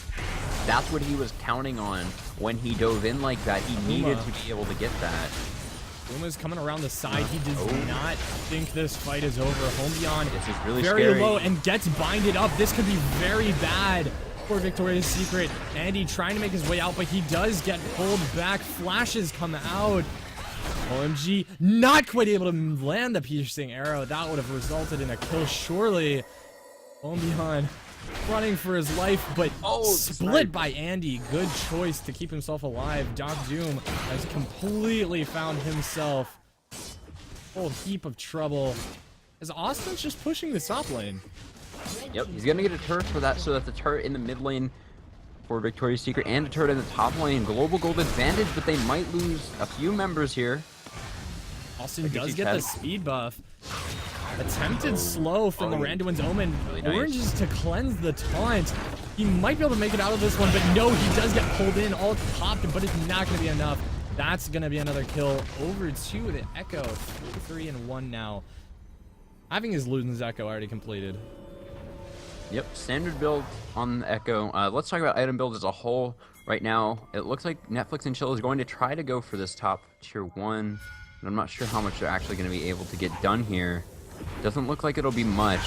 Speaker 5: That's what he was counting on when he dove in like that. He needed to be able to get that.
Speaker 4: Puma's coming around the side. He does not think this fight is over. Homebion
Speaker 5: This is really
Speaker 4: very
Speaker 5: scary.
Speaker 4: low and gets binded up. This could be very bad for Victoria's Secret. Andy trying to make his way out, but he does get pulled back. Flashes come out. OMG, not quite able to land the piercing arrow. That would have resulted in a kill, surely. Homebion running for his life, but split by Andy. Good choice to keep himself alive. Doc Doom has completely found himself a whole heap of trouble as Austin's just pushing the top lane.
Speaker 5: Yep, he's gonna get a turret for that, so that's a turret in the mid lane for Victoria's Secret and a turret in the top lane. Global gold advantage, but they might lose a few members here.
Speaker 4: Austin does get the speed buff. Attempted slow from the Randuin's Omen.
Speaker 5: Really nice.
Speaker 4: Orange is to cleanse the taunt. He might be able to make it out of this one, but no, he does get pulled in. All popped, but it's not going to be enough. That's going to be another kill over to the Echo. 3-1 now. Having his Luden's Echo already completed.
Speaker 5: Yep, standard build on the Echo. Let's talk about item build as a whole. Right now, it looks like Netflix and Chill is going to try to go for this top tier 1. And I'm not sure how much they're actually going to be able to get done here. Doesn't look like it'll be much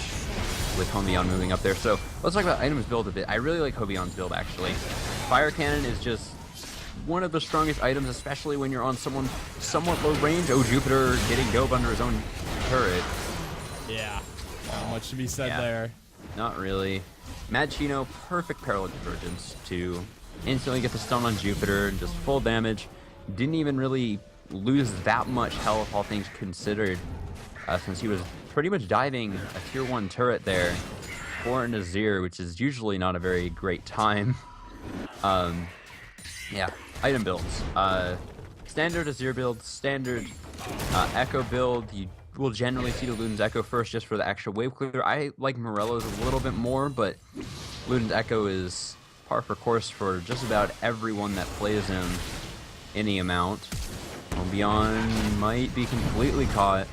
Speaker 5: with Homebion moving up there. So let's talk about items build a bit. I really like Hobion's build, actually. Fire Cannon is just one of the strongest items, especially when you're on someone somewhat low range. Oh, Jupiter getting dove under his own turret.
Speaker 4: Yeah, not much to be said there.
Speaker 5: Not really. Machino, perfect parallel convergence to instantly get the stun on Jupiter and just full damage. Didn't even really lose that much health, all things considered, since he was pretty much diving a tier 1 turret there for an Azir, which is usually not a very great time. Yeah, item builds. Standard Azir build, standard Echo build. You will generally see the Luden's Echo first just for the extra wave clear. I like Morello's a little bit more, but Luden's Echo is par for course for just about everyone that plays him any amount. Homebion might be completely caught.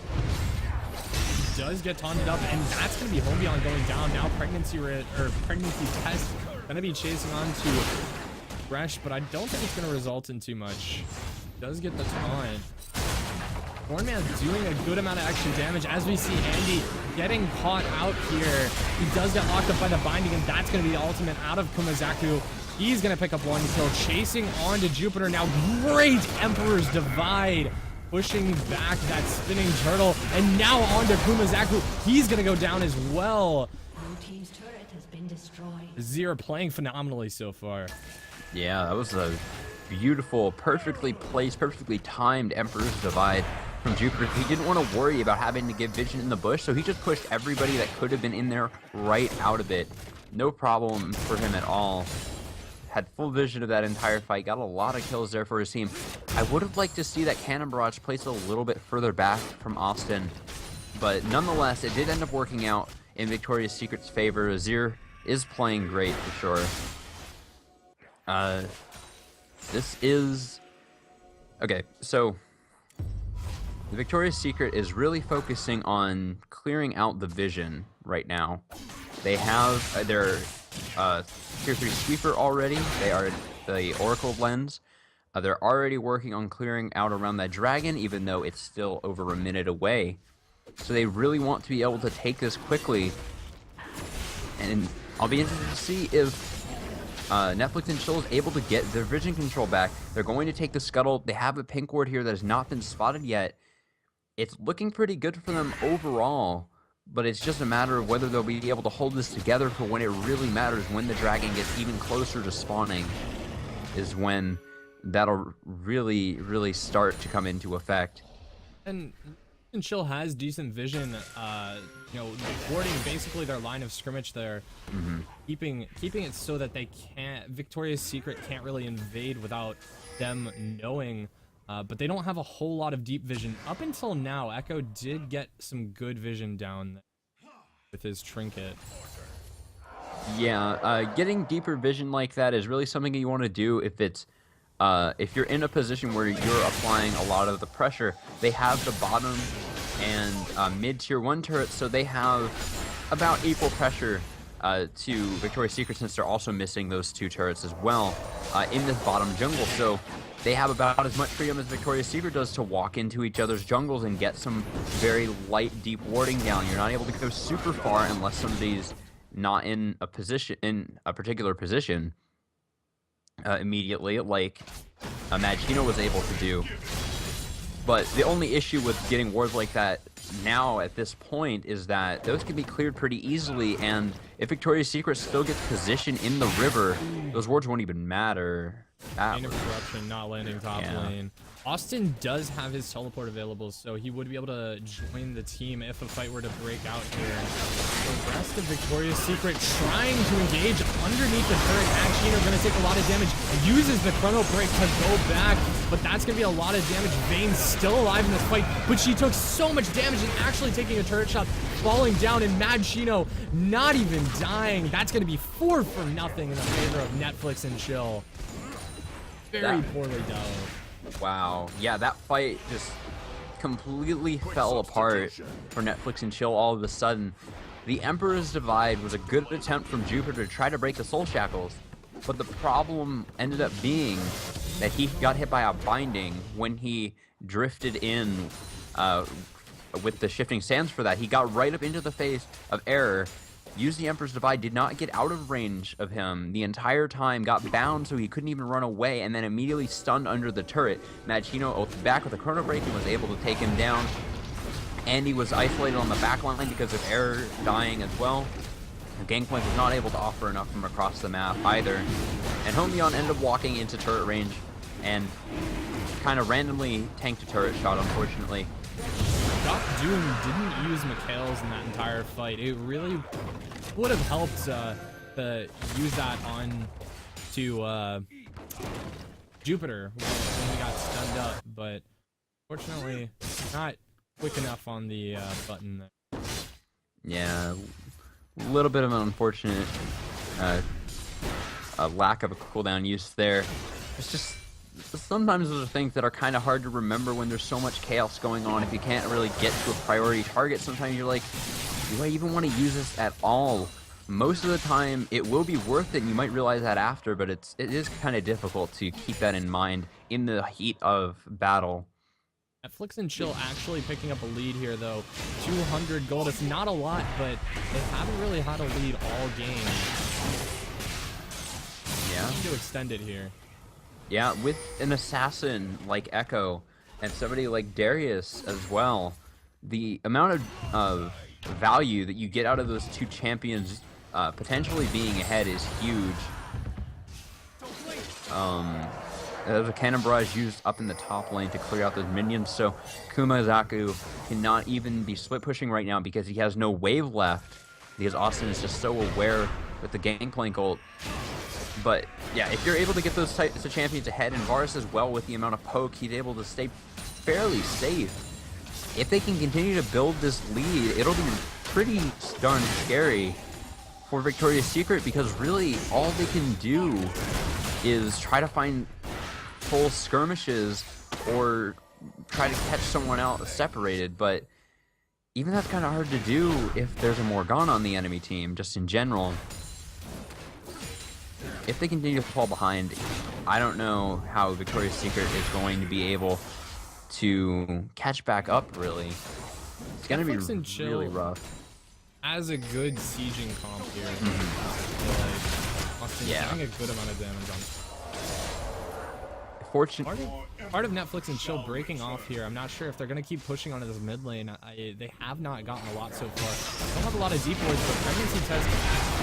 Speaker 4: He does get taunted up, and that's going to be Homebion going down. Now Pregnancy Test going to be chasing on to Fresh, but I don't think it's going to result in too much. Does get the taunt. Thornman's doing a good amount of extra damage as we see Andy getting caught out here. He does get locked up by the binding, and that's going to be the ultimate out of Kumazaku. He's going to pick up 1 kill, chasing on to Jupiter. Now, great Emperor's Divide, pushing back that spinning turtle, and now on to Kumazaku. He's going to go down as well.
Speaker 3: Blue team's turret has been destroyed.
Speaker 4: Azir playing phenomenally so far.
Speaker 5: Yeah, that was a beautiful, perfectly placed, perfectly timed Emperor's Divide. from Jupiter. He didn't want to worry about having to give vision in the bush, so he just pushed everybody that could have been in there right out of it. No problem for him at all. Had full vision of that entire fight, got a lot of kills there for his team. I would have liked to see that cannon barrage placed a little bit further back from Austin, but nonetheless, it did end up working out in Victoria's Secret's favor. Azir is playing great for sure. This is... Okay, so the Victoria's Secret is really focusing on clearing out the vision right now. They have their Tier 3 Sweeper already. They are the Oracle Lens. They're already working on clearing out around that dragon, even though it's still over a minute away. So they really want to be able to take this quickly. And I'll be interested to see if Netflix and Chill is able to get their vision control back. They're going to take the scuttle. They have a pink ward here that has not been spotted yet. It's looking pretty good for them overall, but it's just a matter of whether they'll be able to hold this together for when it really matters, when the dragon gets even closer to spawning, is when that'll really start to come into effect.
Speaker 4: And Chill has decent vision, you know, warding basically their line of scrimmage there, keeping it so that they can't, Victoria's Secret can't really invade without them knowing, but they don't have a whole lot of deep vision. Up until now, Echo did get some good vision down there with his trinket.
Speaker 5: Yeah, getting deeper vision like that is really something you want to do if you're in a position where you're applying a lot of the pressure. They have the bottom and mid tier 1 turrets, so they have about equal pressure to Victoria's Secret, since they're also missing those 2 turrets as well in this bottom jungle. So they have about as much freedom as Victoria's Secret does to walk into each other's jungles and get some very light, deep warding down. You're not able to go super far unless somebody's not in a particular position immediately, like Machino was able to do. But the only issue with getting wards like that now at this point is that those can be cleared pretty easily, and if Victoria's Secret still gets position in the river, those wards won't even matter.
Speaker 4: Chain of Corruption not landing top lane. Austin does have his teleport available, so he would be able to join the team if a fight were to break out here. The rest of Victoria's Secret trying to engage underneath the turret. Machino going to take a lot of damage, uses the chrono break to go back, but that's going to be a lot of damage. Vayne's still alive in this fight, but she took so much damage and actually taking a turret shot, falling down, and Machino not even dying. That's going to be 4 for nothing in the favor of Netflix and Chill. Very poorly done.
Speaker 5: Wow. Yeah, that fight just completely fell apart for Netflix and Chill all of a sudden. The Emperor's Divide was a good attempt from Jupiter to try to break the Soul Shackles, but the problem ended up being that he got hit by a binding when he drifted in with the shifting sands for that. He got right up into the face of Error, used the Emperor's Divide, did not get out of range of him the entire time, got bound so he couldn't even run away, and then immediately stunned under the turret. Machino back with a chrono break and was able to take him down. And he was isolated on the back line because of Error dying as well. Gangplank was not able to offer enough from across the map either. And Homeon ended up walking into turret range and kind of randomly tanked a turret shot, unfortunately.
Speaker 4: Doc Doom didn't use Mikhail's in that entire fight. It really would have helped to use that on to Jupiter when he got stunned up, but fortunately not quick enough on the button there.
Speaker 5: Yeah, a little bit of an unfortunate lack of a cooldown use there. It's just sometimes those are things that are kind of hard to remember when there's so much chaos going on. If you can't really get to a priority target, sometimes you're like, do I even want to use this at all? Most of the time, it will be worth it, and you might realize that after, but it is kind of difficult to keep that in mind in the heat of battle.
Speaker 4: Netflix and Chill actually picking up a lead here, though. 200 gold. It's not a lot, but they haven't really had a lead all game.
Speaker 5: Yeah.
Speaker 4: To extend it here.
Speaker 5: Yeah, with an assassin like Echo and somebody like Darius as well, the amount of value that you get out of those two champions potentially being ahead is huge. There's a cannon barrage used up in the top lane to clear out those minions, so Kumazaku cannot even be split pushing right now because he has no wave left, because Austin is just so aware with the Gangplank ult. But yeah, if you're able to get those types of champions ahead, and Varus as well with the amount of poke, he's able to stay fairly safe. If they can continue to build this lead, it'll be pretty darn scary for Victoria's Secret, because really all they can do is try to find full skirmishes or try to catch someone out separated, but even that's kind of hard to do if there's a Morgana on the enemy team, just in general. If they continue to fall behind, I don't know how Victoria's Secret is going to be able to catch back up, really. It's going to be really rough.
Speaker 4: As a good sieging comp here, I feel like Austin's getting a good amount of damage on. Part of Netflix and Chill breaking off here. I'm not sure if they're going to keep pushing onto this mid lane. They have not gotten a lot so far. Don't have a lot of deep wards, but Pregnancy Test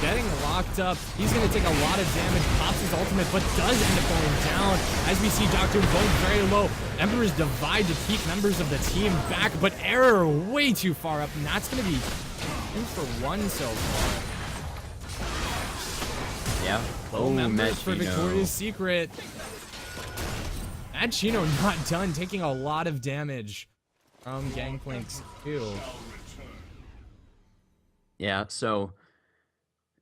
Speaker 4: getting locked up. He's going to take a lot of damage. Pops his ultimate, but does end up going down. As we see Doctor going very low. Emperor's Divide to keep members of the team back, but Error way too far up, and that's going to be 2 for 1 so far.
Speaker 5: Yeah.
Speaker 4: Low members for Victoria's Secret. Mad Chino not done, taking a lot of damage from Gangplank's Q.
Speaker 5: Yeah, so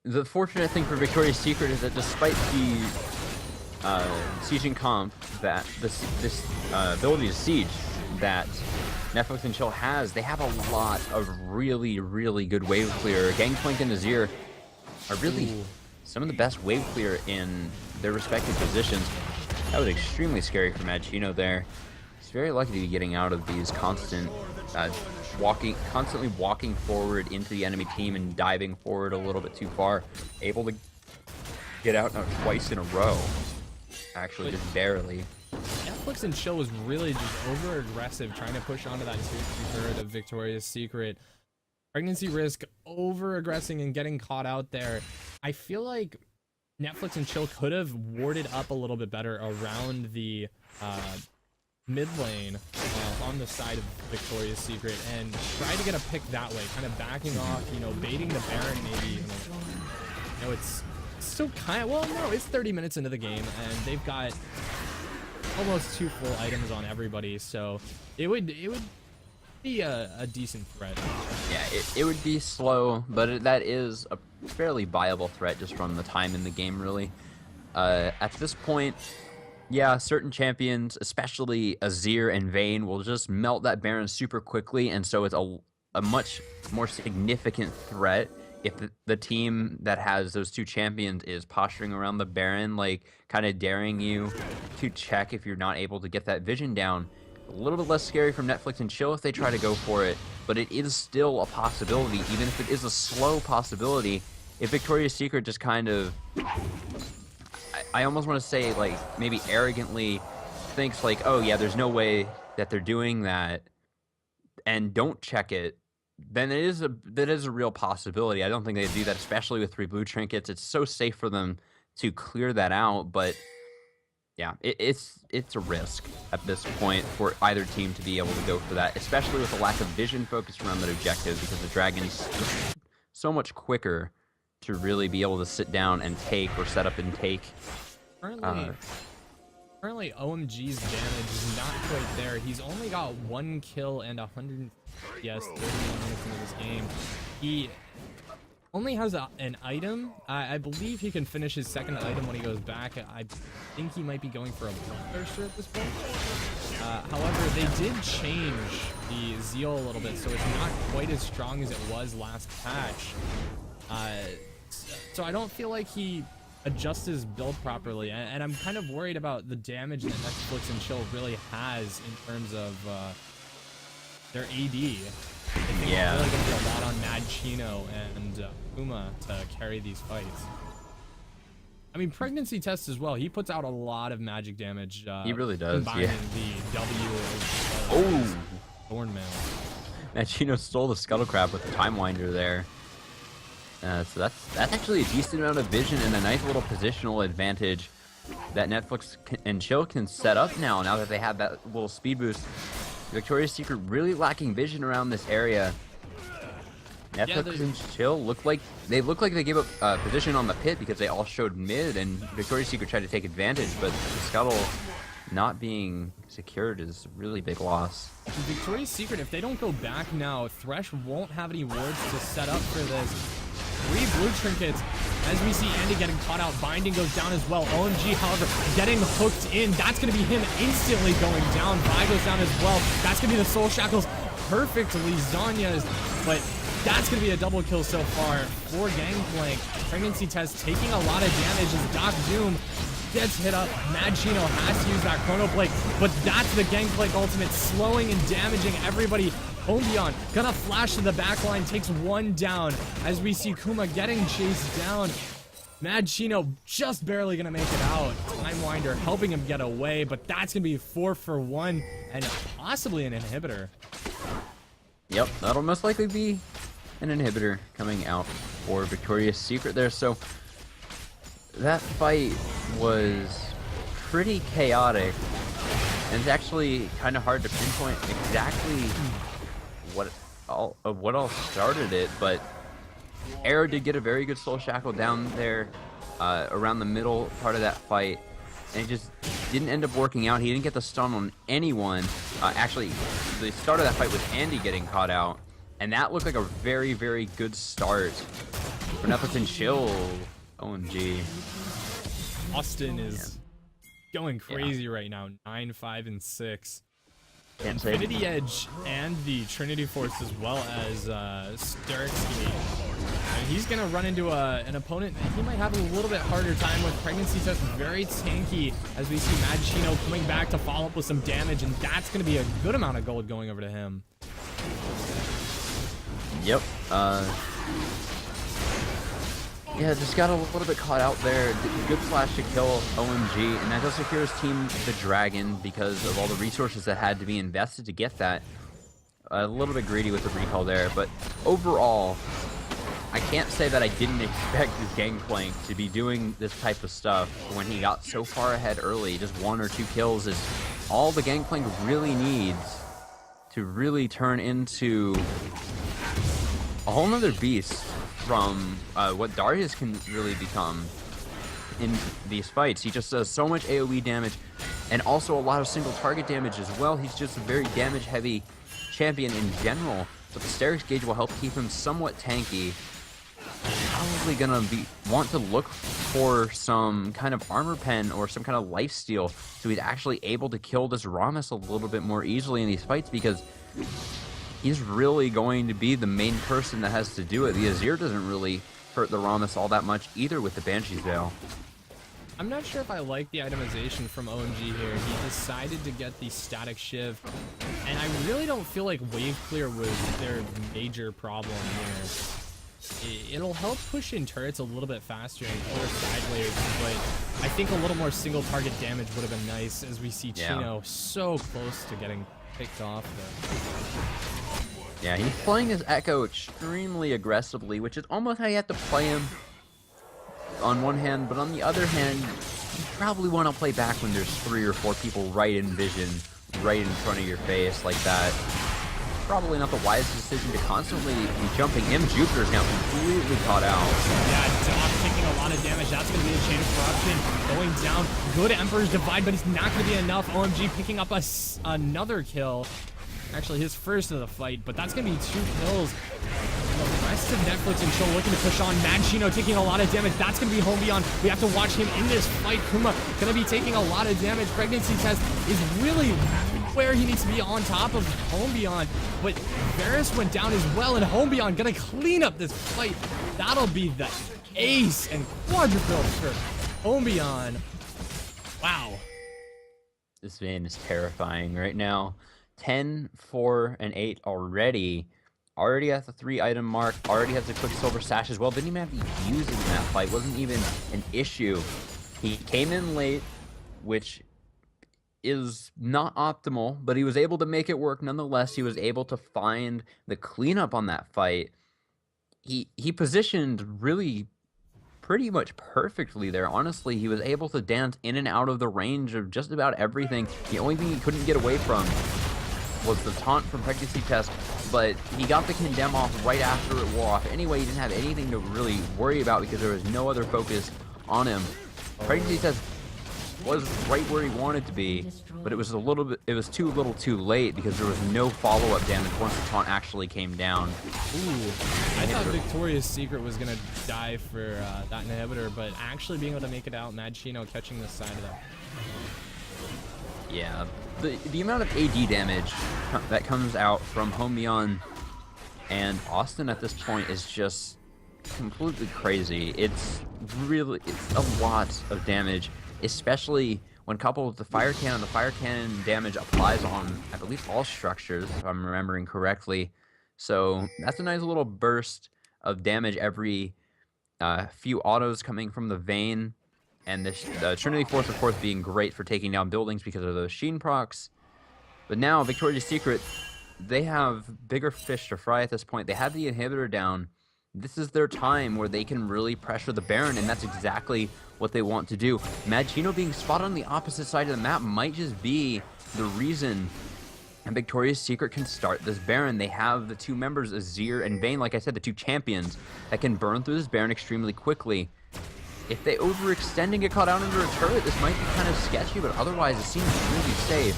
Speaker 5: the fortunate thing for Victoria's Secret is that despite the sieging comp, that this ability to siege that Netflix and Chill has, they have a lot of really, really good wave clear. Gangplank and Azir are really some of the best wave clear in their respective positions. That was extremely scary for Machino there. He's very lucky to be getting out of these constantly walking forward into the enemy team and diving forward a little bit too far. Able to get out now twice in a row. Actually, just barely.
Speaker 4: Netflix and Chill was really just over aggressive, trying to push onto that 2/3 of Victoria's Secret. Pregnancy Risk over aggressing and getting caught out there. I feel like Netflix and Chill could have warded up a little bit better around the mid lane on the side of Victoria's Secret and try to get a pick that way, kind of backing off, you know, baiting the Baron maybe. You know, it's still kind of, well, no, it's 30 minutes into the game and they've got almost 2 full items on everybody, so it would be a decent threat.
Speaker 5: Yeah, it would be slow, but that is a fairly viable threat just from the time in the game, really. At this point, yeah, certain champions, especially Azir and Vayne, will just melt that Baron super quickly, and so it's a much more significant threat if the team that has those 2 champions is posturing around the Baron, like kind of daring you to check if you're not able to get that vision down. A little bit less scary from Netflix and Chill if they try to go for it, but it is still a possibility, even if it is a slow possibility. If Victoria's Secret just kind of, I almost want to say, like, maybe arrogantly thinks like, oh yeah, there's no way that they're doing that, and don't check it, then that is a real possibility. I don't think they do that, especially with 3 blue trinkets. It's so safe for them to clear that out, but yeah, it's a risk at this point for either team to be able to go for that, especially with the lack of vision focused around that objective, because the Dragon's just so much quicker to really be able to sit down and take or set up and take.
Speaker 4: Currently OMG's damage is not quite there. He's only got 1 kill and 100 yes, 31 minutes into this game. He only has an item. I believe he can finish his second item when he goes back. I think he might be going for a Bloodthirster at this point. However, they did change the Zeal a little bit, so it's not quite as strong as it was last patch. So I don't feel like he adjusts his build properly, and I'm kind of worried about the damage that Netflix and Chill really has in terms of their AD. I think it's really going to be a lot on Mad Chino and Puma to carry these fights. I mean, Pregnancy Test as well. He puts out a lot of magic damage.
Speaker 5: He really does,
Speaker 4: combining the W of Thornmail.
Speaker 5: Mad Chino stole the Scuttle Crab with the Time Winder there. So that's actually a decent amount of vision and a nice little positional advantage that Netflix and Chill can set up now that they have that little speed boost. Victoria's Secret really lacking vision around this area. Netflix and Chill look like they gave up position on the pit because they all showed mid, and Victoria's Secret tried to take advantage, but the scuttle not being secured is a really big loss.
Speaker 4: Victoria's Secret, if they don't go back now, Thresh won't have any wards to set up for this. 3 blue trinkets. As we see Andy getting caught out, Binding goes down as well. OMG, however, getting hooked in. That's going to be him instantly going down. Vi goes down as well. That's going to be the Soul Shackles perfectly Zanya's, but that's going to be a double kill so far for Gangplank. Pregnancy Test taking a lot of damage as Doc Doom gets hit up. Mad Chino has to use that Chrono Blade, but that's the Gangplank ultimate, slowing and damaging everybody. Ombion gonna flash to the back line, takes 1 down as we see Kuma getting chased down. Mad Chino just barely gonna make it out. Timewinder helping him get away, but that's gonna be 4 for 1 and possibly an inhibitor.
Speaker 5: Yep, that'll most likely be an inhibitor coming out for Victoria's Secret there. So that fight was pretty chaotic, and it's actually kind of hard to pinpoint exactly what all started it, but Arrow did get a very good Soul Shackle down there around the middle part of that fight, and it just didn't end up working out. He didn't get the stun on anyone. Actually, the start of that fight was Andy getting caught out, and that looked like a very, very good start for Netflix and Chill. OMG.
Speaker 4: Austin is going crazy right now. 9, 5, and 6.
Speaker 5: Can't say.
Speaker 4: Infinity Edge and the Trinity Force, as well as Steric's Gate. And he's going to run into an opponent that he might have a little bit harder time with. Pregnancy Test very tanky as we see Mad Chino coming back to follow up with some damage, and that's going to be a good amount of gold going over to him.
Speaker 5: Yep. Yeah, just got a little bit caught out there. Good flash to kill OMG, and that does secure his team the Dragon because of all the resources that had to be invested to get that. A little bit greedy with the recall there, but overall, I can't say that I didn't expect this Gangplank to be doing this type of stuff when he got so far ahead early. Just 1 or 2 kills is all the Gangplank really needs to really turn into a whole nother beast from what Darius can really become in these fights. He just does so much AoE damage and also a lot of single target damage as well. He's just a very damage heavy champion in general, but the Steric's Gauge will help keep him somewhat tanky. Probably gonna want to look for some kind of armor pen or some kind of lifesteal so he's actually able to kill this Ramus a little bit more easily in these fights, because he's really going to be the main person that has to do it. The Azir doesn't really hurt the Ramus all that much either with the Banshee's Veil.
Speaker 4: I'm not sure if I like the itemization from OMG here. He decided to get the Static Shiv, and I really don't feel like wave clear was their major problem here. It'll help push in turrets a little bit faster and clear side layers, but I think a little more single target damage would have been nice, as we see Chino so close to getting picked off there.
Speaker 5: Yeah, he's playing his Echo extremely aggressively, which is almost how you have to play him on one hand, but on the other hand, you probably want to play back when there's 3 or 4 people right in vision, right in front of your face like that. Probably not the wisest decision to constantly be jumping him. Jupiter's now completely caught out.
Speaker 4: Yeah, Doc taking a lot of damage. That's going to be a chain of corruption going down. Good Emperor's Divide, but it's not going to be enough. OMG picking up another kill. Actually, his first of the fight, but that's going to be 2 kills. The rest of Netflix and Chill looking to push on. Mad Chino taking a lot of damage. That's going to be Homebeyond. We have to watch him in this fight. Kuma going to be taking a lot of damage. Pregnancy Test is really where he needs to be on top of Homebeyond, but Varus went down as well, and Homebeyond going to clean up this fight. That'll be the ace and quadruple for Homebeyond. Wow.
Speaker 5: This man is terrifying right now. 10, 4, and 8 already. Already at the 3 item mark. Already has the Quicksilver Sash as well. Didn't even have to use it in that fight. Wasn't even an issue. He came in late, which is not optimal, but he was able to make it work nonetheless. He was able to find the cleanup on that fight. He positioned really pretty much perfectly there. Honestly, he was able to dance in and out of the range of just about everything. The only thing he couldn't get away from was the taunt from Pregnancy Test, but he got the condemn off right after it wore off. Anyway, he didn't have anything to really worry about because there was no other focus on him. Pregnancy Test was right where he wanted to be, but it was too little too late because there was no follow-up damage once the taunt actually came down.
Speaker 4: Ooh, I thought Victoria's Secret was gonna die for that inhibitor, but actually being able to make it out, Mad Chino catching the side of that.
Speaker 5: Yeah, the amount of AD damage that comes out from Hombion and Austin at this point is just completely crazy. It's a lot of damage, especially when coupled with the fire cannon. The fire cannon damage applies on, I believe, all structures, if I'm remembering correctly. So that's a nice little burst of damage every few autos coming from the Vayne. And the Trinity Force, of course, being great for taking down buildings because of those Sheen procs. But now, Victoria's Secret, they have bigger fish to fry at this point. They have the inhibitor down. This is their time where they can really pressure the Baron, and that's exactly what they want to do. Mad Chino being spotted on the opposite side of the map might just be the reason Victoria's Secret can start this Baron. They have the two members, Azir and Vayne, like I said, the two champions that can burn through this Baron extremely quickly. If they overextend and get caught out under a turret, this might be kind of sketchy, but otherwise it seems really safe.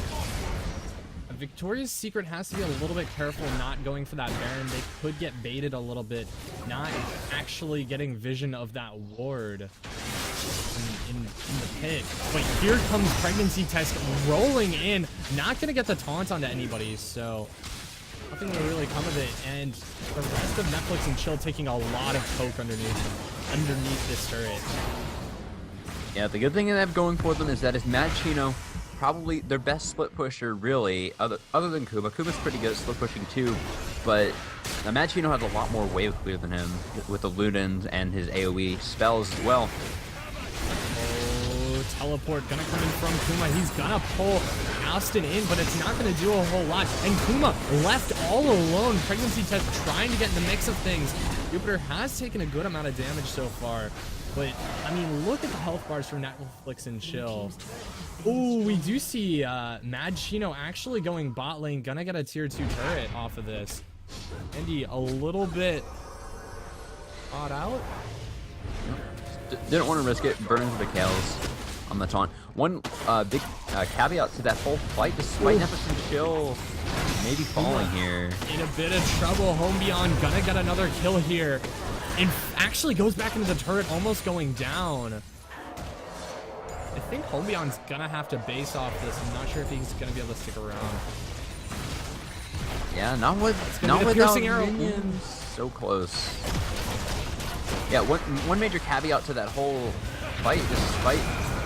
Speaker 4: Victoria's Secret has to be a little bit careful not going for that Baron. They could get baited a little bit, not actually getting vision of that ward in the pit. But here comes Pregnancy Test rolling in, not going to get the taunt onto anybody, so nothing will really come of it. And the rest of Netflix and Chill taking a lot of poke underneath this turret.
Speaker 5: Yeah, the good thing they have going for them is that it's Mad Chino, probably their best split pusher, really, other than Kuma. Kuma's pretty good at split pushing too, but Mad Chino has a lot more wave clear than him with the Ludens and his AoE spells as well.
Speaker 4: Oh, teleport gonna come in from Kuma. He's gonna pull Austin in, but it's not gonna do a whole lot. And Kuma left all alone. Pregnancy Test trying to get in the mix of things. Jupiter has taken a good amount of damage so far, but I mean, look at the health bars for Netflix and Chill. Ooh, we do see Mad Chino actually going bot lane, gonna get a tier 2 turret off of this. Andy a little bit thought out.
Speaker 5: Didn't want to risk it. Burns the kills on the taunt. One big caveat to that whole fight, despite Netflix and Chill maybe falling here. In
Speaker 4: a bit of trouble, Hombion gonna get another kill here. And actually goes back into the turret, almost going down. I think Hombion's gonna have to base off this. I'm not sure if he's gonna be able to stick around.
Speaker 5: Yeah, not without minions. So close. Yeah, one major caveat to that whole fight,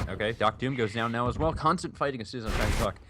Speaker 5: okay, Doc Doom goes down now as well. Constant fighting as soon as I'm trying to talk.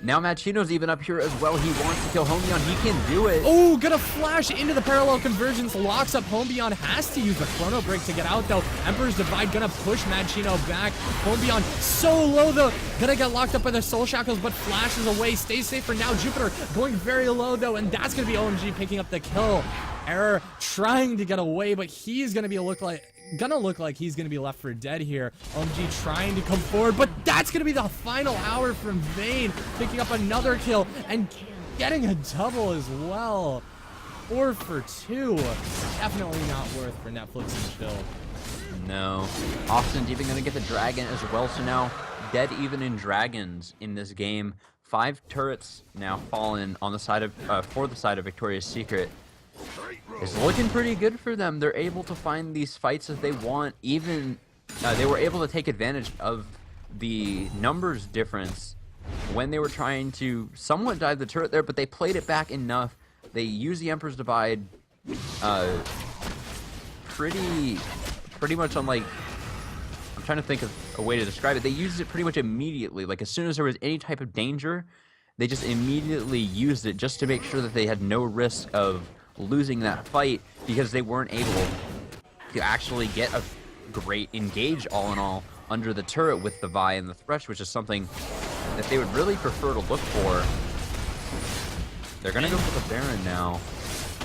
Speaker 5: Now Mad Chino's even up here as well. He wants to kill Hombion. He can do it.
Speaker 4: Oh, gonna flash into the parallel convergence. Locks up Hombion. Has to use the chrono break to get out though. Emperor's Divide gonna push Mad Chino back. Hombion so low though. Gonna get locked up by the soul shackles, but flashes away. Stays safe for now. Jupiter going very low though, and that's gonna be OMG picking up the kill. Error trying to get away, but he's gonna look like he's gonna be left for dead here. OMG trying to come forward, but that's gonna be the final hour from Vayne, picking up another kill and getting a double as well. 4 for 2. Definitely not worth for Netflix and Chill.
Speaker 5: No. Austin's even gonna get the dragon as well, so now dead even in dragons in this game. 5 turrets now fallen on the side of for the side of Victoria's Secret. It's looking pretty good for them. They're able to find these fights that they want. Even they were able to take advantage of the numbers difference when they were trying to somewhat dive the turret there, but they played it back enough. They used the Emperor's Divide pretty much on, like, I'm trying to think of a way to describe it. They used it pretty much immediately. Like, as soon as there was any type of danger, they just immediately used it just to make sure that they had no risk of losing that fight, because they weren't able to actually get a great engage all in all under the turret with the Vi and the Thresh, which is something that they would really prefer to look for. They're gonna go for the Baron now.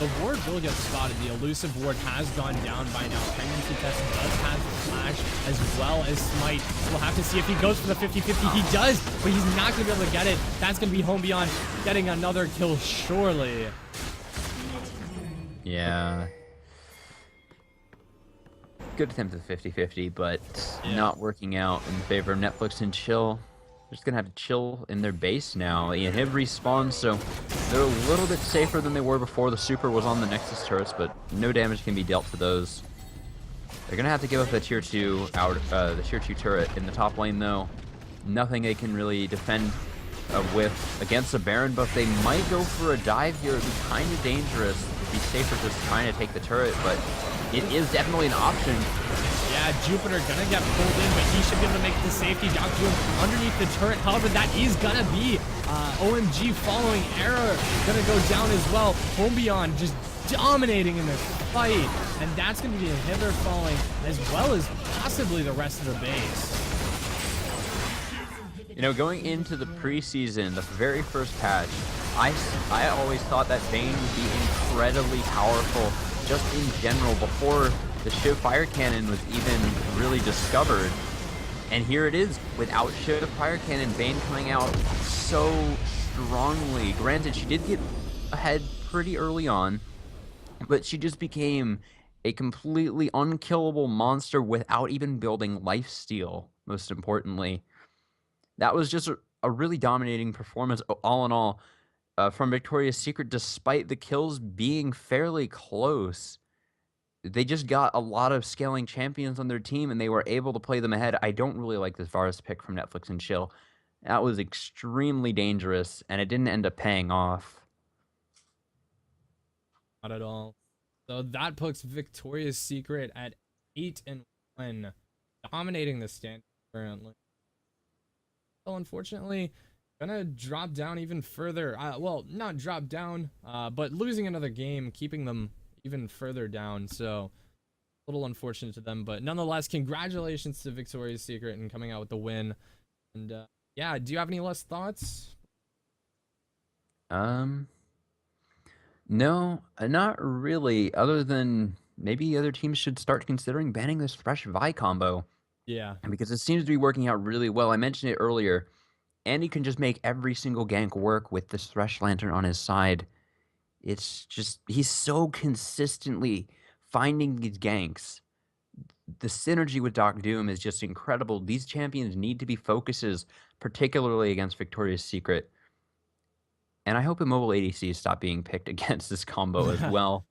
Speaker 4: The ward will get spotted. The elusive ward has gone down by now. Pendency Test does have Flash as well as Smite. We'll have to see if he goes for the 50-50. He does, but he's not going to be able to get it. That's going to be Home Beyond getting another kill, surely.
Speaker 5: Yeah. Good attempt at the 50-50, but not working out in favor of Netflix and Chill. They're just going to have to chill in their base now. The inhib respawns, so they're a little bit safer than they were before. The super was on the Nexus turrets, but no damage can be dealt to those. They're going to have to give up the tier 2 turret in the top lane, though. Nothing they can really defend with against a Baron, but they might go for a dive here. It'd be kind of dangerous. It'd be safer just trying to take the turret, but it is definitely an option.
Speaker 4: Yeah, Jupiter gonna get pulled in, but he should be able to make it to safety. Doc Doom underneath the turret. However, that is gonna be OMG following Error gonna go down as well. Home Beyond just dominating in this fight, and that's gonna be a inhibitor falling as well as possibly the rest of the base.
Speaker 5: You know, going into the preseason, the very first patch, I always thought that Vayne would be incredibly powerful just in general before the Shiv Fire Cannon was even really discovered. And here it is, without Shiv Fire Cannon, Vayne coming out so strongly. Granted, she did get ahead pretty early on, but she just became a completely unkillable monster without even building lifesteal, most importantly. That was just a really dominating performance, all in all, from Victoria's Secret, despite the kills being fairly close. They just got a lot of scaling champions on their team, and they were able to play them ahead. I don't really like this Varus pick from Netflix and Chill. That was extremely dangerous, and it didn't end up paying off.
Speaker 4: Not at all. So that puts Victoria's Secret at 8-1, dominating the stand currently. So unfortunately, gonna drop down even further. Well, not drop down, but losing another game, keeping them even further down. So a little unfortunate to them, but nonetheless, congratulations to Victoria's Secret and coming out with the win. And yeah, do you have any last thoughts?
Speaker 5: No, not really. Other than maybe other teams should start considering banning this Thresh Vi combo.
Speaker 4: Yeah.
Speaker 5: Because it seems to be working out really well. I mentioned it earlier. Andy can just make every single gank work with this Thresh Lantern on his side. It's just, he's so consistently finding these ganks. The synergy with Doc Doom is just incredible. These champions need to be focuses, particularly against Victoria's Secret. And I hope Immobile ADCs stop being picked against this combo as well.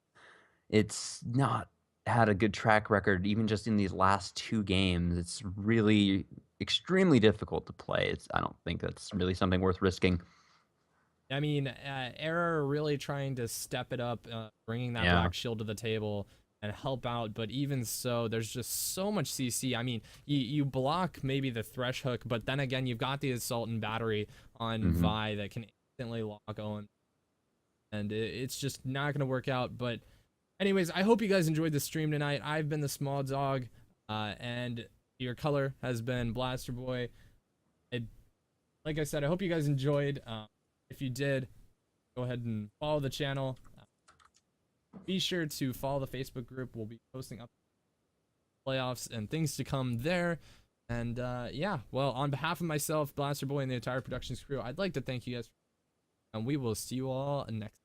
Speaker 5: It's not had a good track record, even just in these last 2 games. It's really extremely difficult to play. I don't think that's really something worth risking.
Speaker 4: I mean, Error really trying to step it up, bringing that Black Shield to the table and help out, but even so, there's just so much CC. I mean, you block maybe the Thresh Hook, but then again, you've got the Assault and Battery on Vi that can instantly lock on, and it's just not going to work out. But anyways, I hope you guys enjoyed the stream tonight. I've been the Small Dog, and your color has been Blaster Boy. Like I said, I hope you guys enjoyed. If you did, go ahead and follow the channel. Be sure to follow the Facebook group. We'll be posting up playoffs and things to come there. And yeah, well, on behalf of myself, Blaster Boy, and the entire production crew, I'd like to thank you guys. And we will see you all next